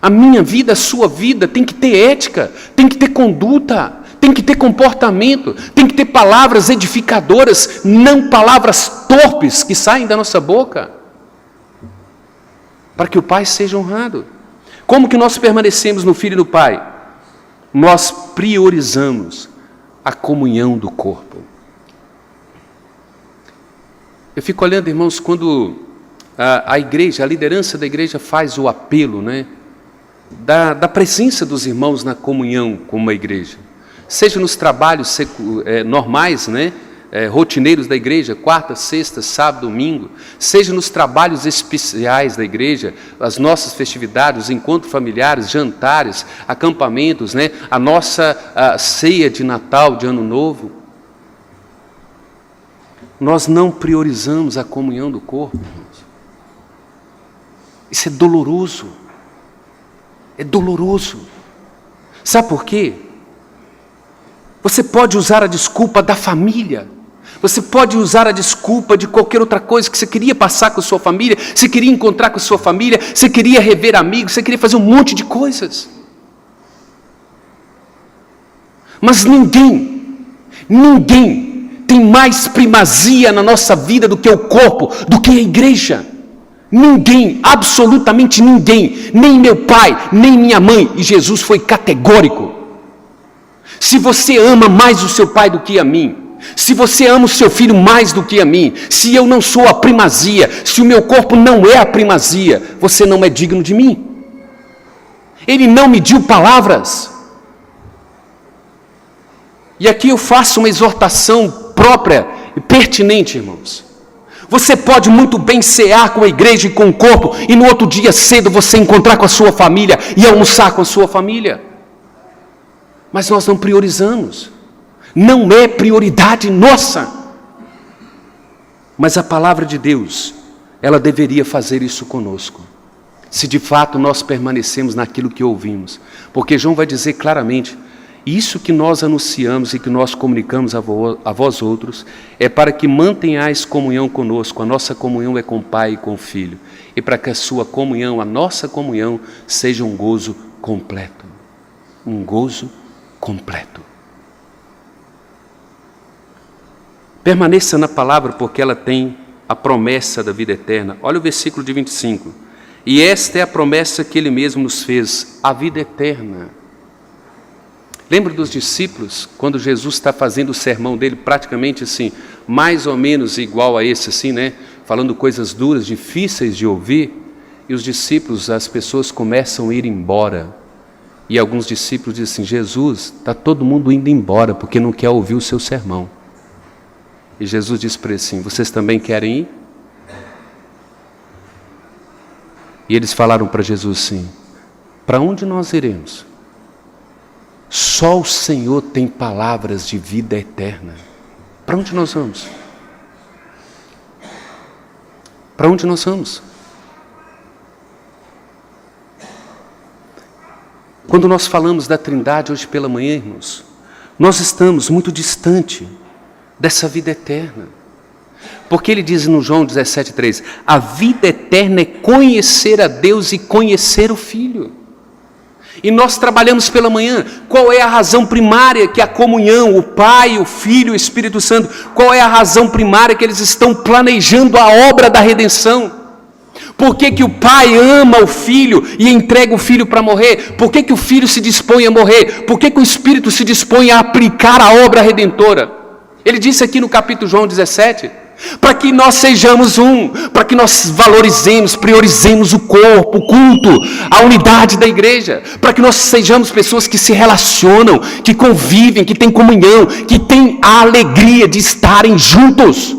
A minha vida, a sua vida tem que ter ética, tem que ter conduta, tem que ter comportamento, tem que ter palavras edificadoras, não palavras torpes que saem da nossa boca, para que o Pai seja honrado. Como que nós permanecemos no Filho e no Pai? Nós priorizamos a comunhão do corpo. Eu fico olhando, irmãos, quando a igreja, a liderança da igreja faz o apelo, né, da presença dos irmãos na comunhão com uma igreja, seja nos trabalhos normais, né, rotineiros da igreja, quarta, sexta, sábado, domingo, seja nos trabalhos especiais da igreja, as nossas festividades, os encontros familiares, jantares, acampamentos, né, a nossa ceia de Natal, de Ano Novo. Nós não priorizamos a comunhão do corpo, irmãos. Isso é doloroso. É doloroso. Sabe por quê? Você pode usar a desculpa da família. Você pode usar a desculpa de qualquer outra coisa que você queria passar com a sua família, você queria encontrar com a sua família, você queria rever amigos, você queria fazer um monte de coisas. Mas ninguém tem mais primazia na nossa vida do que o corpo, do que a igreja. Ninguém, absolutamente ninguém, nem meu pai, nem minha mãe, e Jesus foi categórico. Se você ama mais o seu pai do que a mim, se você ama o seu filho mais do que a mim, se eu não sou a primazia, se o meu corpo não é a primazia, você não é digno de mim. Ele não mediu palavras. E aqui eu faço uma exortação própria e pertinente, irmãos. Você pode muito bem cear com a igreja e com o corpo, e no outro dia cedo você encontrar com a sua família e almoçar com a sua família. Mas nós não priorizamos. Não é prioridade nossa. Mas a palavra de Deus, ela deveria fazer isso conosco. Se de fato nós permanecemos naquilo que ouvimos. Porque João vai dizer claramente, Isso que nós anunciamos e que nós comunicamos a vós outros é para que mantenhais comunhão conosco. A nossa comunhão é com o Pai e com o Filho. E para que a sua comunhão, a nossa comunhão, seja um gozo completo. Um gozo completo. Permaneça na palavra porque ela tem a promessa da vida eterna. Olha o versículo de 25. E esta é a promessa que Ele mesmo nos fez, a vida eterna. Lembra dos discípulos, quando Jesus está fazendo o sermão dele, praticamente assim, mais ou menos igual a esse, assim, né? Falando coisas duras, difíceis de ouvir, e os discípulos, as pessoas começam a ir embora. E alguns discípulos dizem assim, Jesus, está todo mundo indo embora, porque não quer ouvir o seu sermão. E Jesus disse para eles assim, vocês também querem ir? E eles falaram para Jesus assim, para onde nós iremos? Só o Senhor tem palavras de vida eterna. Para onde nós vamos? Para onde nós vamos? Quando nós falamos da Trindade hoje pela manhã, irmãos, nós estamos muito distante dessa vida eterna. Porque ele diz no João 17,3, a vida eterna é conhecer a Deus e conhecer o Filho. E nós trabalhamos pela manhã, qual é a razão primária que a comunhão, o Pai, o Filho, o Espírito Santo, qual é a razão primária que eles estão planejando a obra da redenção? Por que o Pai ama o Filho e entrega o Filho para morrer? Por que o Filho se dispõe a morrer? Por que o Espírito se dispõe a aplicar a obra redentora? Ele disse aqui no capítulo João 17, para que nós sejamos um, para que nós valorizemos, priorizemos o corpo, o culto, a unidade da igreja, para que nós sejamos pessoas que se relacionam, que convivem, que têm comunhão, que têm a alegria de estarem juntos.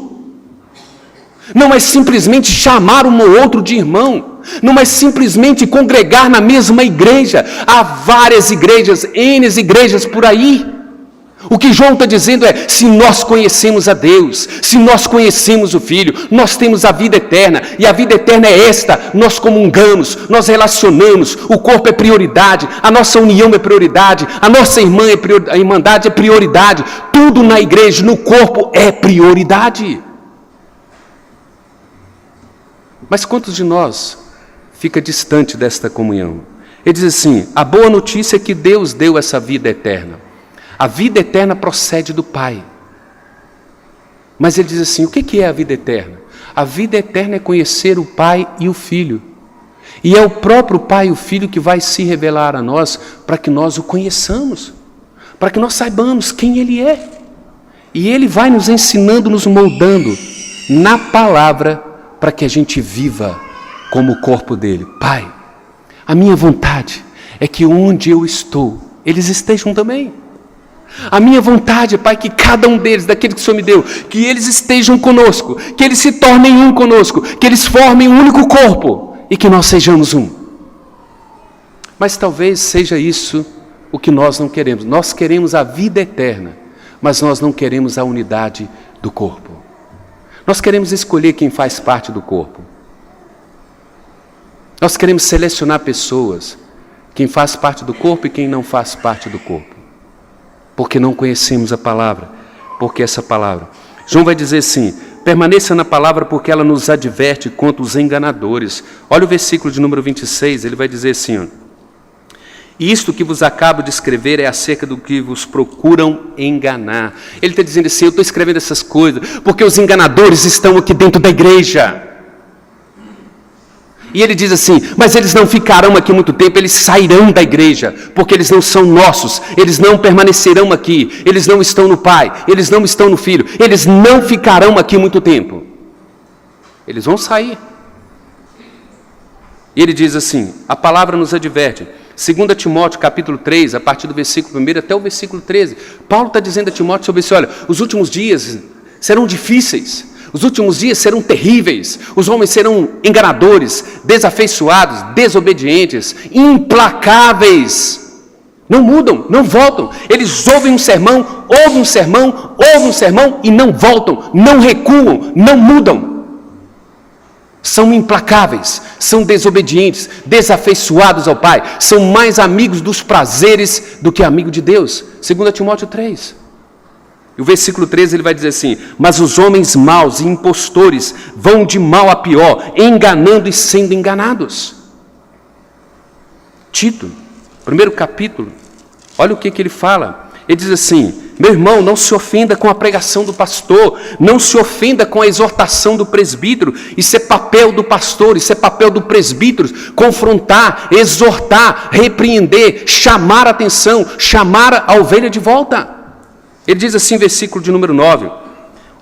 Não é simplesmente chamar um ou outro de irmão, não é simplesmente congregar na mesma igreja. Há várias igrejas, N igrejas por aí. O que João está dizendo é, se nós conhecemos a Deus, se nós conhecemos o Filho, nós temos a vida eterna, e a vida eterna é esta, nós comungamos, nós relacionamos, o corpo é prioridade, a nossa união é prioridade, a nossa a irmandade é prioridade, tudo na igreja, no corpo é prioridade. Mas quantos de nós fica distante desta comunhão? Ele diz assim, a boa notícia é que Deus deu essa vida eterna. A vida eterna procede do Pai. Mas ele diz assim, o que é a vida eterna? A vida eterna é conhecer o Pai e o Filho. E é o próprio Pai e o Filho que vai se revelar a nós para que nós o conheçamos, para que nós saibamos quem Ele é. E Ele vai nos ensinando, nos moldando na palavra para que a gente viva como o corpo dele. Pai, a minha vontade é que onde eu estou, eles estejam também. A minha vontade, Pai, que cada um deles, daquele que o Senhor me deu, que eles estejam conosco, que eles se tornem um conosco, que eles formem um único corpo e que nós sejamos um. Mas talvez seja isso o que nós não queremos. Nós queremos a vida eterna, mas nós não queremos a unidade do corpo. Nós queremos escolher quem faz parte do corpo. Nós queremos selecionar pessoas, quem faz parte do corpo e quem não faz parte do corpo. Porque não conhecemos a palavra, porque essa palavra. João vai dizer assim, permaneça na palavra porque ela nos adverte contra os enganadores. Olha o versículo de número 26, ele vai dizer assim, ó, isto que vos acabo de escrever é acerca do que vos procuram enganar. Ele está dizendo assim, eu estou escrevendo essas coisas porque os enganadores estão aqui dentro da igreja. E ele diz assim, mas eles não ficarão aqui muito tempo, eles sairão da igreja, porque eles não são nossos, eles não permanecerão aqui, eles não estão no Pai, eles não estão no Filho, eles não ficarão aqui muito tempo. Eles vão sair. E ele diz assim, a palavra nos adverte, 2 Timóteo capítulo 3, a partir do versículo 1 até o versículo 13, Paulo está dizendo a Timóteo sobre isso, olha, os últimos dias serão difíceis, os últimos dias serão terríveis, os homens serão enganadores, desafeiçoados, desobedientes, implacáveis. Não mudam, não voltam. Eles ouvem um sermão e não voltam, não recuam, não mudam. São implacáveis, são desobedientes, desafeiçoados ao Pai, são mais amigos dos prazeres do que amigos de Deus. 2 Timóteo 3. E o versículo 13 ele vai dizer assim: mas os homens maus e impostores vão de mal a pior, enganando e sendo enganados. Tito, primeiro capítulo, olha o que ele fala. Ele diz assim: meu irmão, não se ofenda com a pregação do pastor, não se ofenda com a exortação do presbítero. Isso é papel do pastor, isso é papel do presbítero, confrontar, exortar, repreender, chamar a atenção, chamar a ovelha de volta. Ele diz assim, versículo de número 9,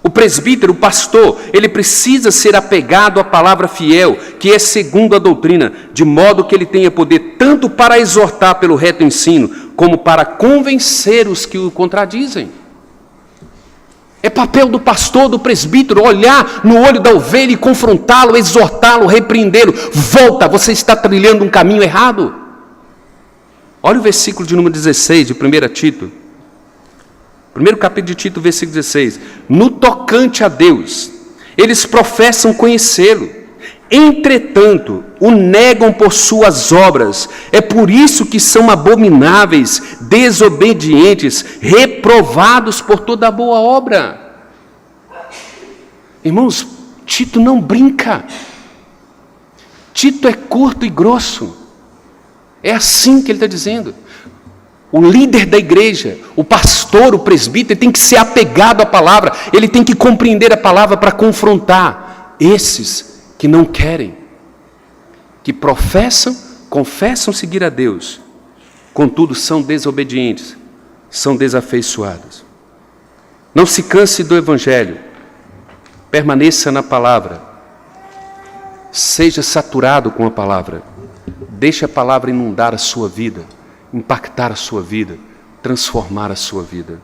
o presbítero, o pastor, ele precisa ser apegado à palavra fiel, que é segundo a doutrina, de modo que ele tenha poder tanto para exortar pelo reto ensino, como para convencer os que o contradizem. É papel do pastor, do presbítero, olhar no olho da ovelha e confrontá-lo, exortá-lo, repreendê-lo. Volta, você está trilhando um caminho errado. Olha o versículo de número 16 de 1 Tito. Primeiro capítulo de Tito, versículo 16. No tocante a Deus, eles professam conhecê-lo, entretanto, o negam por suas obras. É por isso que são abomináveis, desobedientes, reprovados por toda boa obra. Irmãos, Tito não brinca. Tito é curto e grosso. É assim que ele está dizendo. O líder da igreja, o pastor, o presbítero, ele tem que ser apegado à palavra, ele tem que compreender a palavra para confrontar esses que não querem, que confessam seguir a Deus, contudo são desobedientes, são desafeiçoados. Não se canse do evangelho, permaneça na palavra, seja saturado com a palavra, deixe a palavra inundar a sua vida, impactar a sua vida, transformar a sua vida.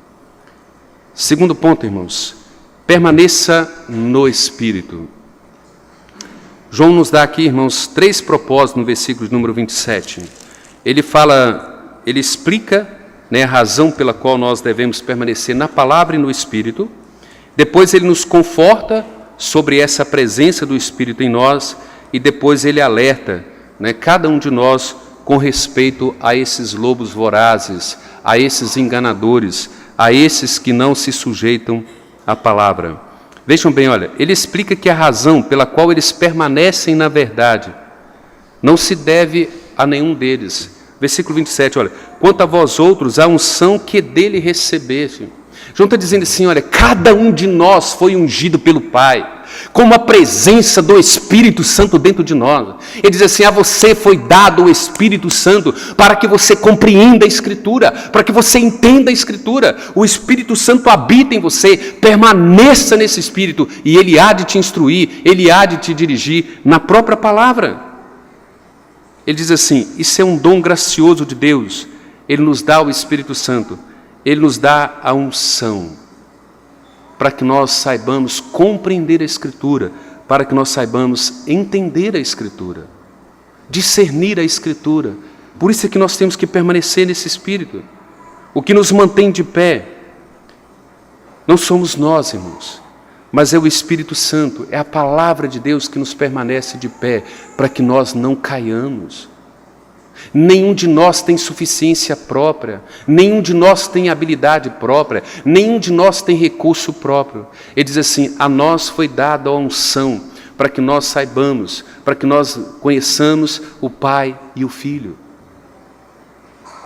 Segundo ponto, irmãos, permaneça no Espírito. João nos dá aqui, irmãos, 3 propósitos no versículo de número 27. Ele explica, a razão pela qual nós devemos permanecer na palavra e no Espírito. Depois ele nos conforta sobre essa presença do Espírito em nós e depois ele alerta, cada um de nós com respeito a esses lobos vorazes, a esses enganadores, a esses que não se sujeitam à palavra. Vejam bem, olha, ele explica que a razão pela qual eles permanecem na verdade não se deve a nenhum deles. Versículo 27, olha, quanto a vós outros, a unção que dele recebeste. João está dizendo assim, olha, cada um de nós foi ungido pelo Pai, com uma presença do Espírito Santo dentro de nós. Ele diz assim, a você foi dado o Espírito Santo para que você compreenda a Escritura, para que você entenda a Escritura. O Espírito Santo habita em você, permaneça nesse Espírito e ele há de te instruir, ele há de te dirigir na própria palavra. Ele diz assim, isso é um dom gracioso de Deus, ele nos dá o Espírito Santo. Ele nos dá a unção para que nós saibamos compreender a Escritura, para que nós saibamos entender a Escritura, discernir a Escritura. Por isso é que nós temos que permanecer nesse Espírito. O que nos mantém de pé não somos nós, irmãos, mas é o Espírito Santo, é a palavra de Deus que nos permanece de pé, para que nós não caiamos. Nenhum de nós tem suficiência própria, nenhum de nós tem habilidade própria, nenhum de nós tem recurso próprio. Ele diz assim, a nós foi dada a unção para que nós saibamos, para que nós conheçamos o Pai e o Filho.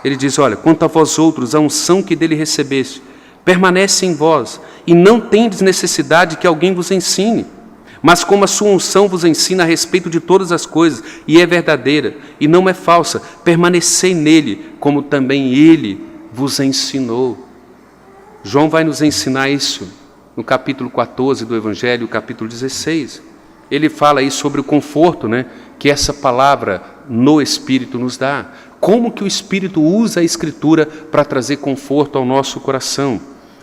Ele diz, olha, quanto a vós outros, a unção que dele recebeste, permanece em vós, e não tendes necessidade que alguém vos ensine. Mas como a sua unção vos ensina a respeito de todas as coisas, e é verdadeira, e não é falsa, permanecei nele, como também ele vos ensinou. João vai nos ensinar isso no capítulo 14 do Evangelho, capítulo 16. Ele fala aí sobre o conforto, que essa palavra no Espírito nos dá. Como que o Espírito usa a Escritura para trazer conforto ao nosso coração.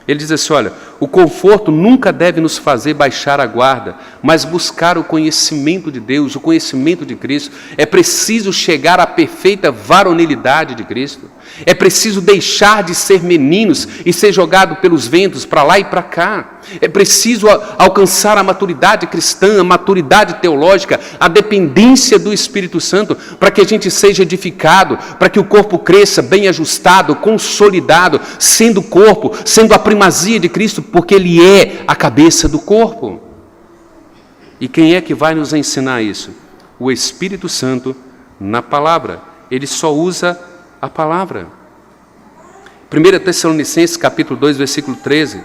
Ele diz assim, olha, o conforto nunca deve nos fazer baixar a guarda, mas buscar o conhecimento de Deus, o conhecimento de Cristo. É preciso chegar à perfeita varonilidade de Cristo. É preciso deixar de ser meninos e ser jogado pelos ventos para lá e para cá. É preciso alcançar a maturidade cristã, a maturidade teológica, a dependência do Espírito Santo, para que a gente seja edificado, para que o corpo cresça bem ajustado, consolidado, sendo corpo, sendo a primazia de Cristo, porque Ele é a cabeça do corpo. E quem é que vai nos ensinar isso? O Espírito Santo na palavra. Ele só usa a palavra. 1 Tessalonicenses capítulo 2, versículo 13,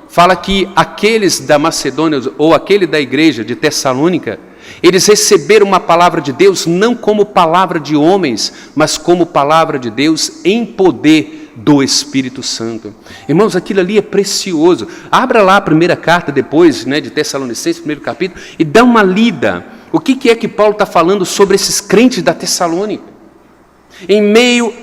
fala que aqueles da Macedônia, ou aquele da igreja de Tessalônica, eles receberam uma palavra de Deus não como palavra de homens, mas como palavra de Deus em poder do Espírito Santo. Irmãos, aquilo ali é precioso. Abra lá a primeira carta depois, de Tessalonicenses, primeiro capítulo, e dá uma lida. O que é que Paulo está falando sobre esses crentes da Tessalônica? Em meio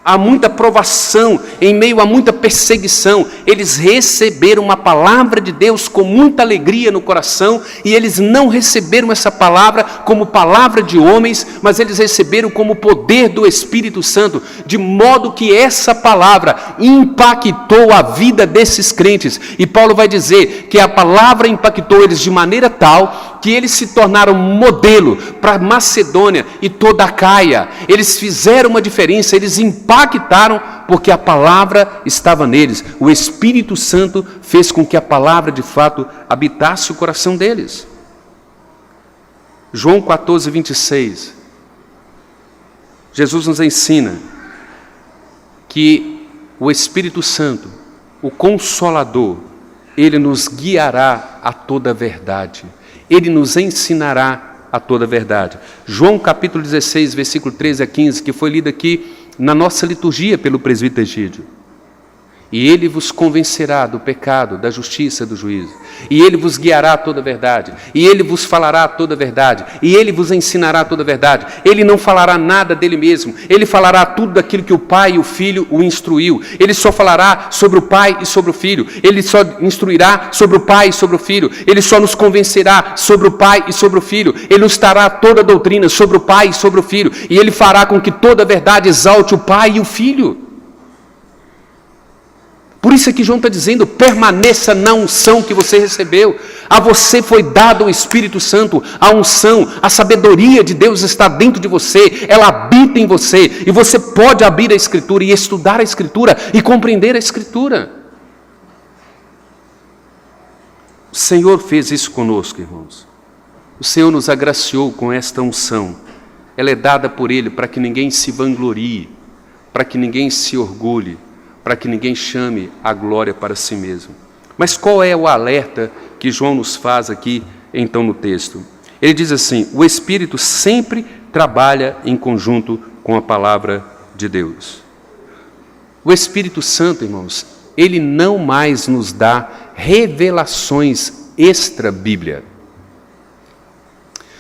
a muita provação, em meio a muita perseguição, eles receberam uma palavra de Deus com muita alegria no coração, e eles não receberam essa palavra como palavra de homens, mas eles receberam como poder do Espírito Santo, de modo que essa palavra impactou a vida desses crentes. E Paulo vai dizer que a palavra impactou eles de maneira tal que eles se tornaram modelo para Macedônia e toda a Caia. Eles fizeram uma diferença, eles impactaram porque a palavra estava neles. O Espírito Santo fez com que a palavra de fato habitasse o coração deles. João 14, 26. Jesus nos ensina que o Espírito Santo, o Consolador, ele nos guiará a toda a verdade. Ele nos ensinará a toda a verdade. João capítulo 16, versículo 13 a 15, que foi lido aqui na nossa liturgia pelo presbítero Egídio. E ele vos convencerá do pecado, da justiça, do juízo. E ele vos guiará a toda a verdade. E ele vos falará toda a verdade. E ele vos ensinará toda a verdade. Ele não falará nada dele mesmo. Ele falará tudo daquilo que o Pai e o Filho o instruiu. Ele só falará sobre o Pai e sobre o Filho. Ele só instruirá sobre o Pai e sobre o Filho. Ele só nos convencerá sobre o Pai e sobre o Filho. Ele nos dará toda a doutrina sobre o Pai e sobre o Filho. E ele fará com que toda a verdade exalte o Pai e o Filho. Por isso é que João está dizendo, permaneça na unção que você recebeu. A você foi dado o Espírito Santo, a unção, a sabedoria de Deus está dentro de você, ela habita em você, e você pode abrir a Escritura e estudar a Escritura e compreender a Escritura. O Senhor fez isso conosco, irmãos. O Senhor nos agraciou com esta unção. Ela é dada por Ele para que ninguém se vanglorie, para que ninguém se orgulhe, para que ninguém chame a glória para si mesmo. Mas qual é o alerta que João nos faz aqui, então, no texto? Ele diz assim, o Espírito sempre trabalha em conjunto com a palavra de Deus. O Espírito Santo, irmãos, ele não mais nos dá revelações extra-Bíblia.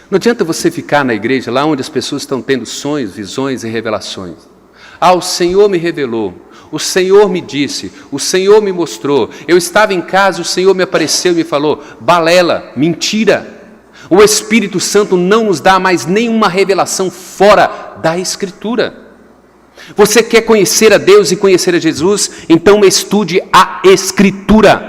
Não adianta você ficar na igreja, lá onde as pessoas estão tendo sonhos, visões e revelações. Ah, o Senhor me revelou. O Senhor me disse, o Senhor me mostrou, eu estava em casa, o Senhor me apareceu e me falou, balela, mentira. O Espírito Santo não nos dá mais nenhuma revelação fora da Escritura. Você quer conhecer a Deus e conhecer a Jesus? Então estude a Escritura.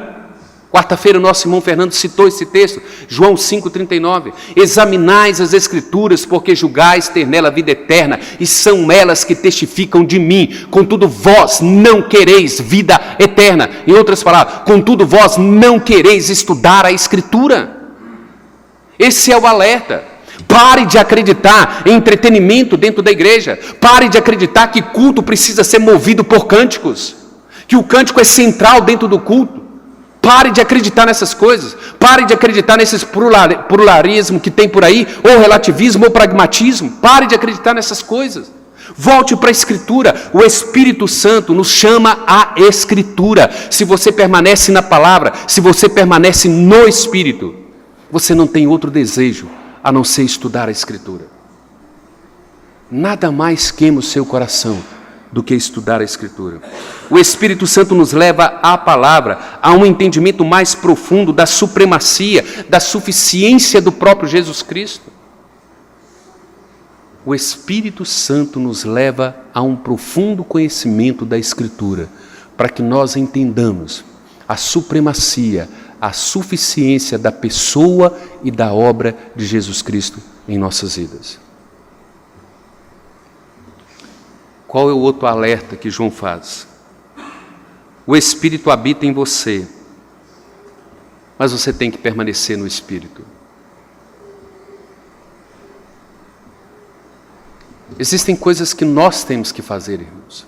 Quarta-feira o nosso irmão Fernando citou esse texto, João 5,39. Examinais as Escrituras, porque julgais ter nela a vida eterna, e são elas que testificam de mim. Contudo, vós não quereis vida eterna. Em outras palavras, contudo, vós não quereis estudar a Escritura. Esse é o alerta. Pare de acreditar em entretenimento dentro da igreja. Pare de acreditar que culto precisa ser movido por cânticos, que o cântico é central dentro do culto. Pare de acreditar nessas coisas. Pare de acreditar nesses pluralismo que tem por aí, ou relativismo ou pragmatismo. Pare de acreditar nessas coisas. Volte para a Escritura. O Espírito Santo nos chama à Escritura. Se você permanece na palavra, se você permanece no Espírito, você não tem outro desejo a não ser estudar a Escritura. Nada mais queima o seu coração do que estudar a Escritura. O Espírito Santo nos leva à palavra, a um entendimento mais profundo da supremacia, da suficiência do próprio Jesus Cristo. o Espírito Santo nos leva a um profundo conhecimento da Escritura, para que nós entendamos a supremacia, a suficiência da pessoa e da obra de Jesus Cristo em nossas vidas. Qual é o outro alerta que João faz? O Espírito habita em você, mas você tem que permanecer no Espírito. Existem coisas que nós temos que fazer, irmãos.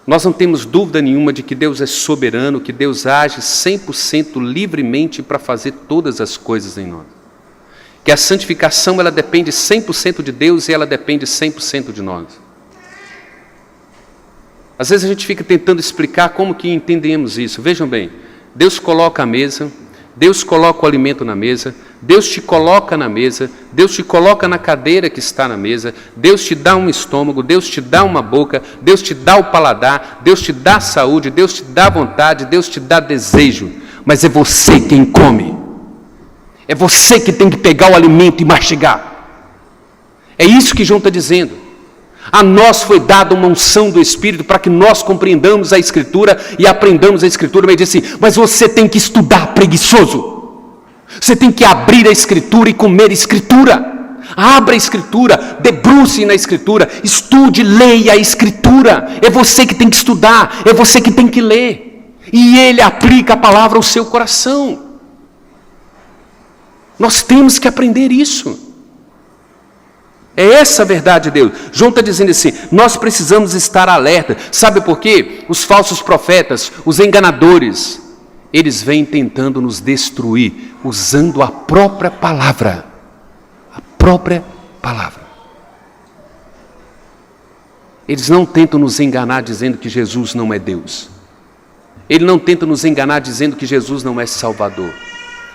Nós não temos dúvida nenhuma de que Deus é soberano, que Deus age 100% livremente para fazer todas as coisas em nós. Que a santificação ela depende 100% de Deus e ela depende 100% de nós. Às vezes a gente fica tentando explicar como que entendemos isso. Vejam bem, Deus coloca a mesa, Deus coloca o alimento na mesa, Deus te coloca na mesa, Deus te coloca na cadeira que está na mesa, Deus te dá um estômago, Deus te dá uma boca, Deus te dá o paladar, Deus te dá saúde, Deus te dá vontade, Deus te dá desejo, mas é você quem come. É você que tem que pegar o alimento e mastigar. É isso que João está dizendo. A nós foi dada uma unção do Espírito para que nós compreendamos a Escritura e aprendamos a Escritura. Mas disse assim, mas você tem que estudar, preguiçoso. Você tem que abrir a Escritura e comer a Escritura. Abra a Escritura, debruce na Escritura, estude, leia a Escritura. É você que tem que estudar, é você que tem que ler. E Ele aplica a palavra ao seu coração. Nós temos que aprender isso. É essa a verdade de Deus. João está dizendo assim, nós precisamos estar alerta. Sabe por quê? Os falsos profetas, os enganadores, eles vêm tentando nos destruir, usando a própria palavra. A própria palavra. Eles não tentam nos enganar dizendo que Jesus não é Deus. Ele não tenta nos enganar dizendo que Jesus não é Salvador.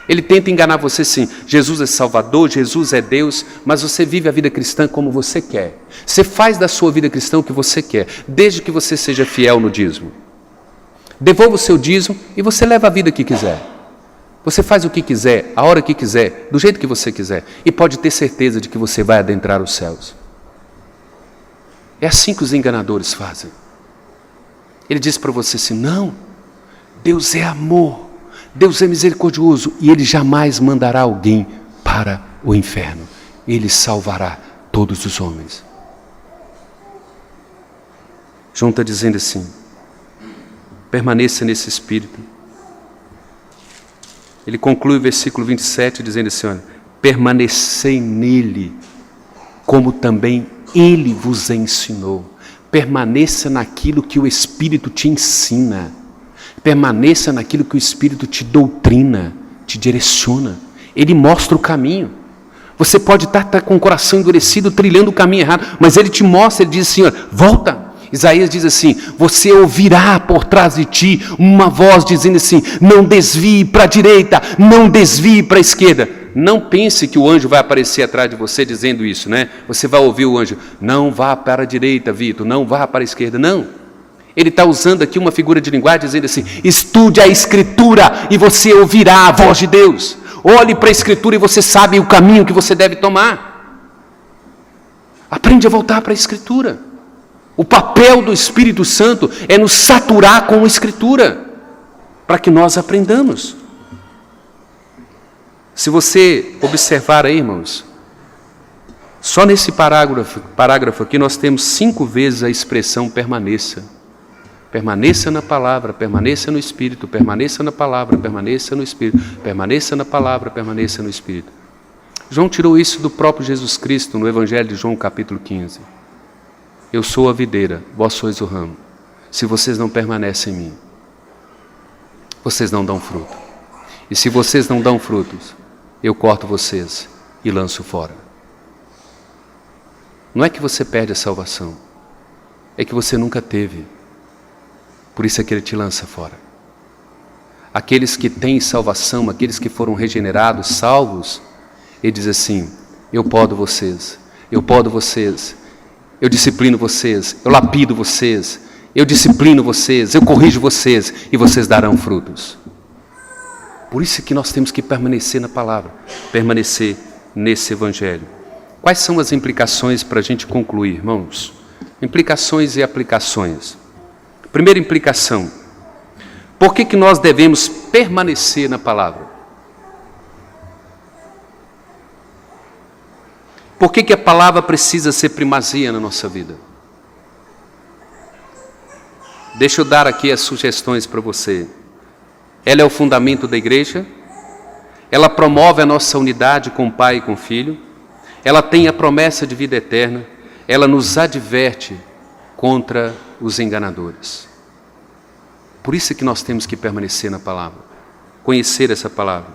Ele tenta enganar você sim, Jesus é Salvador, Jesus é Deus, mas você vive a vida cristã como você quer. Você faz da sua vida cristã o que você quer, desde que você seja fiel no dízimo. Devolva o seu dízimo e você leva a vida que quiser. Você faz o que quiser, a hora que quiser, do jeito que você quiser, e pode ter certeza de que você vai adentrar os céus. É assim que os enganadores fazem. Ele diz para você assim, não, Deus é amor. Deus é misericordioso e Ele jamais mandará alguém para o inferno. Ele salvará todos os homens. João está dizendo assim, permaneça nesse Espírito. Ele conclui o versículo 27 dizendo assim, olha, permanecei nele, como também Ele vos ensinou. Permaneça naquilo que o Espírito te ensina. Permaneça naquilo que o Espírito te doutrina, te direciona. Ele mostra o caminho. Você pode estar com o coração endurecido, trilhando o caminho errado, mas Ele te mostra, Ele diz assim, ó, volta. Isaías diz assim, você ouvirá por trás de ti uma voz dizendo assim, não desvie para a direita, não desvie para a esquerda. Não pense que o anjo vai aparecer atrás de você dizendo isso, né? Você vai ouvir o anjo, não vá para a direita, Vitor, não vá para a esquerda, não. Ele está usando aqui uma figura de linguagem dizendo assim, estude a Escritura e você ouvirá a voz de Deus. Olhe para a Escritura e você sabe o caminho que você deve tomar. Aprende a voltar para a Escritura. O papel do Espírito Santo é nos saturar com a Escritura, para que nós aprendamos. Se você observar aí, irmãos, só nesse parágrafo aqui nós temos 5 vezes a expressão permaneça. Permaneça na palavra, permaneça no Espírito, permaneça na palavra, permaneça no Espírito, permaneça na palavra, permaneça no Espírito. João tirou isso do próprio Jesus Cristo no Evangelho de João, capítulo 15. Eu sou a videira, vós sois o ramo. Se vocês não permanecem em mim, vocês não dão fruto. E se vocês não dão frutos, eu corto vocês e lanço fora. Não é que você perde a salvação, é que você nunca teve. Por isso é que Ele te lança fora. Aqueles que têm salvação, aqueles que foram regenerados, salvos, Ele diz assim, eu podo vocês, eu disciplino vocês, eu lapido vocês, eu disciplino vocês, eu corrijo vocês e vocês darão frutos. Por isso é que nós temos que permanecer na palavra, permanecer nesse Evangelho. Quais são as implicações para a gente concluir, irmãos? Implicações e aplicações. Primeira implicação: por que nós devemos permanecer na palavra? Por que a palavra precisa ser primazia na nossa vida? Deixa eu dar aqui as sugestões para você. Ela é o fundamento da igreja, ela promove a nossa unidade com o Pai e com o Filho, ela tem a promessa de vida eterna, ela nos adverte contra os enganadores. Por isso é que nós temos que permanecer na palavra, conhecer essa palavra.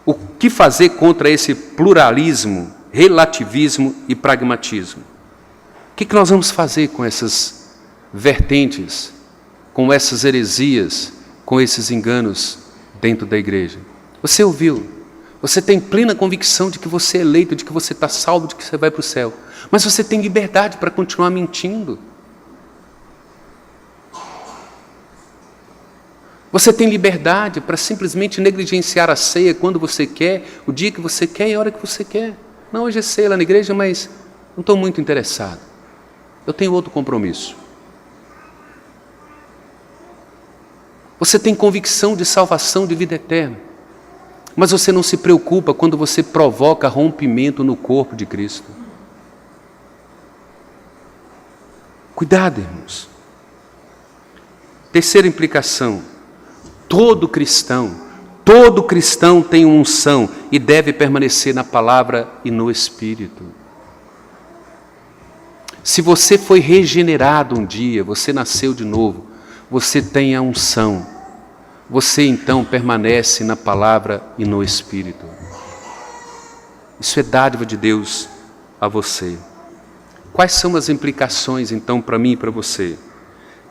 O que fazer contra esse pluralismo, relativismo e pragmatismo? O que nós vamos fazer com essas vertentes, com essas heresias, com esses enganos dentro da igreja? Você ouviu, você tem plena convicção de que você é eleito, de que você está salvo, de que você vai para o céu, mas você tem liberdade para continuar mentindo. Você tem liberdade para simplesmente negligenciar a ceia quando você quer, o dia que você quer e a hora que você quer. Não, hoje é ceia lá na igreja, mas não estou muito interessado. Eu tenho outro compromisso. Você tem convicção de salvação, de vida eterna, mas você não se preocupa quando você provoca rompimento no corpo de Cristo. Cuidado, irmãos. Terceira implicação: todo cristão tem unção e deve permanecer na palavra e no Espírito. Se você foi regenerado um dia, você nasceu de novo, você tem a unção, você então permanece na palavra e no Espírito. Isso é dádiva de Deus a você. Quais são as implicações então para mim e para você?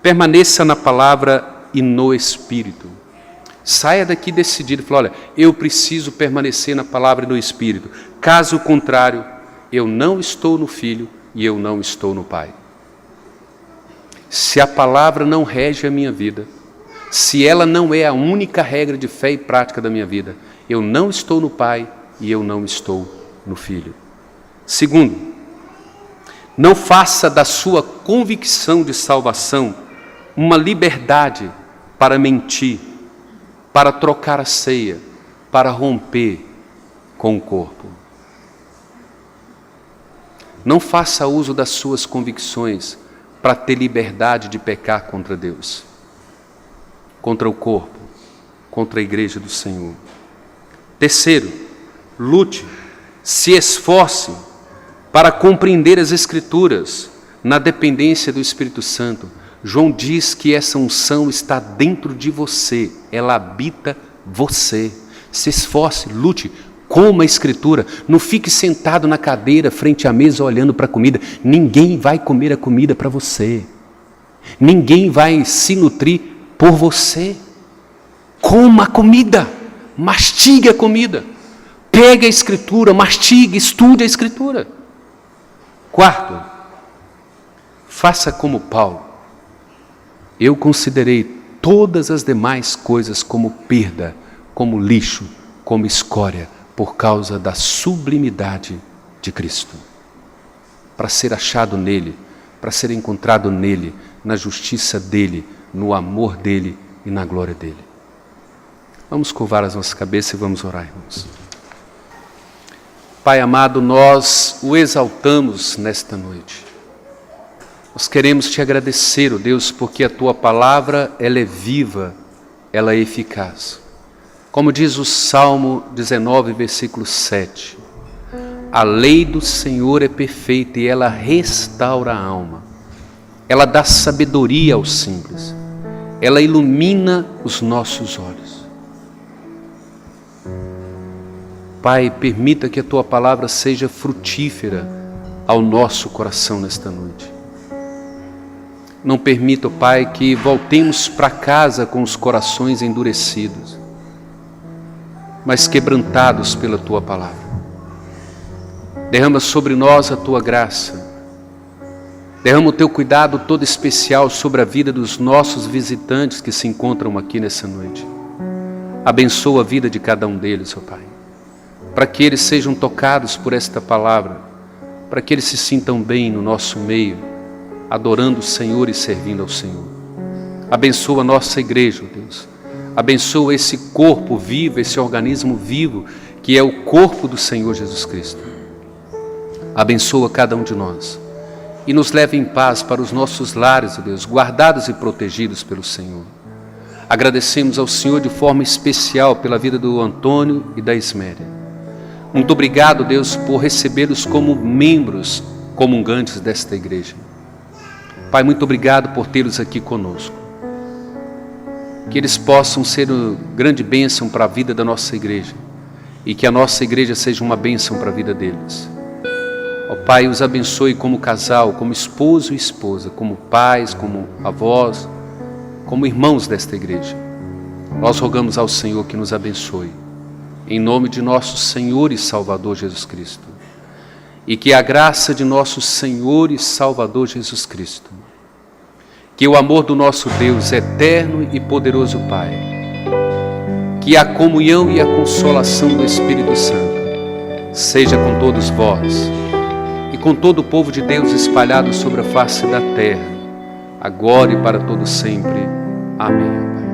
Permaneça na palavra e no Espírito. Saia daqui decidido e fala: olha, eu preciso permanecer na palavra e no Espírito. Caso contrário, eu não estou no Filho e eu não estou no Pai. Se a palavra não rege a minha vida, se ela não é a única regra de fé e prática da minha vida, eu não estou no Pai e eu não estou no Filho. Segundo, não faça da sua convicção de salvação uma liberdade para mentir, para trocar a ceia, para romper com o corpo. Não faça uso das suas convicções para ter liberdade de pecar contra Deus, contra o corpo, contra a igreja do Senhor. Terceiro, lute, se esforce para compreender as Escrituras na dependência do Espírito Santo. João diz que essa unção está dentro de você, ela habita você. Se esforce, lute, coma a Escritura, não fique sentado na cadeira frente à mesa olhando para a comida. Ninguém vai comer a comida para você, ninguém vai se nutrir por você. Coma a comida, mastigue a comida, pegue a Escritura, mastigue, estude a Escritura. Quarto, faça como Paulo. Eu considerei todas as demais coisas como perda, como lixo, como escória, por causa da sublimidade de Cristo. Para ser achado nele, para ser encontrado nele, na justiça dele, no amor dele e na glória dele. Vamos curvar as nossas cabeças e vamos orar, irmãos. Pai amado, nós o exaltamos nesta noite. Nós queremos te agradecer, ó Deus, porque a tua palavra, ela é viva, ela é eficaz. Como diz o Salmo 19, versículo 7, a lei do Senhor é perfeita e ela restaura a alma. Ela dá sabedoria aos simples. Ela ilumina os nossos olhos. Pai, permita que a tua palavra seja frutífera ao nosso coração nesta noite. Não permita, Pai, que voltemos para casa com os corações endurecidos, mas quebrantados pela tua palavra. Derrama sobre nós a tua graça. Derrama o teu cuidado todo especial sobre a vida dos nossos visitantes que se encontram aqui nessa noite. Abençoa a vida de cada um deles, ó Pai. para que eles sejam tocados por esta palavra, para que eles se sintam bem no nosso meio, adorando o Senhor e servindo ao Senhor. Abençoa a nossa igreja, Deus. Abençoa esse corpo vivo, esse organismo vivo, que é o corpo do Senhor Jesus Cristo. Abençoa cada um de nós e nos leve em paz para os nossos lares, ó Deus, guardados e protegidos pelo Senhor. Agradecemos ao Senhor de forma especial pela vida do Antônio e da Isméria. Muito obrigado, Deus, por recebê-los como membros comungantes desta igreja. Pai, muito obrigado por tê-los aqui conosco. Que eles possam ser uma grande bênção para a vida da nossa igreja e que a nossa igreja seja uma bênção para a vida deles. Ó Pai, os abençoe como casal, como esposo e esposa, como pais, como avós, como irmãos desta igreja. Nós rogamos ao Senhor que nos abençoe, em nome de nosso Senhor e Salvador Jesus Cristo. E que a graça de nosso Senhor e Salvador Jesus Cristo, que o amor do nosso Deus eterno e poderoso Pai, que a comunhão e a consolação do Espírito Santo seja com todos vós e com todo o povo de Deus espalhado sobre a face da terra, agora e para todo sempre. Amém.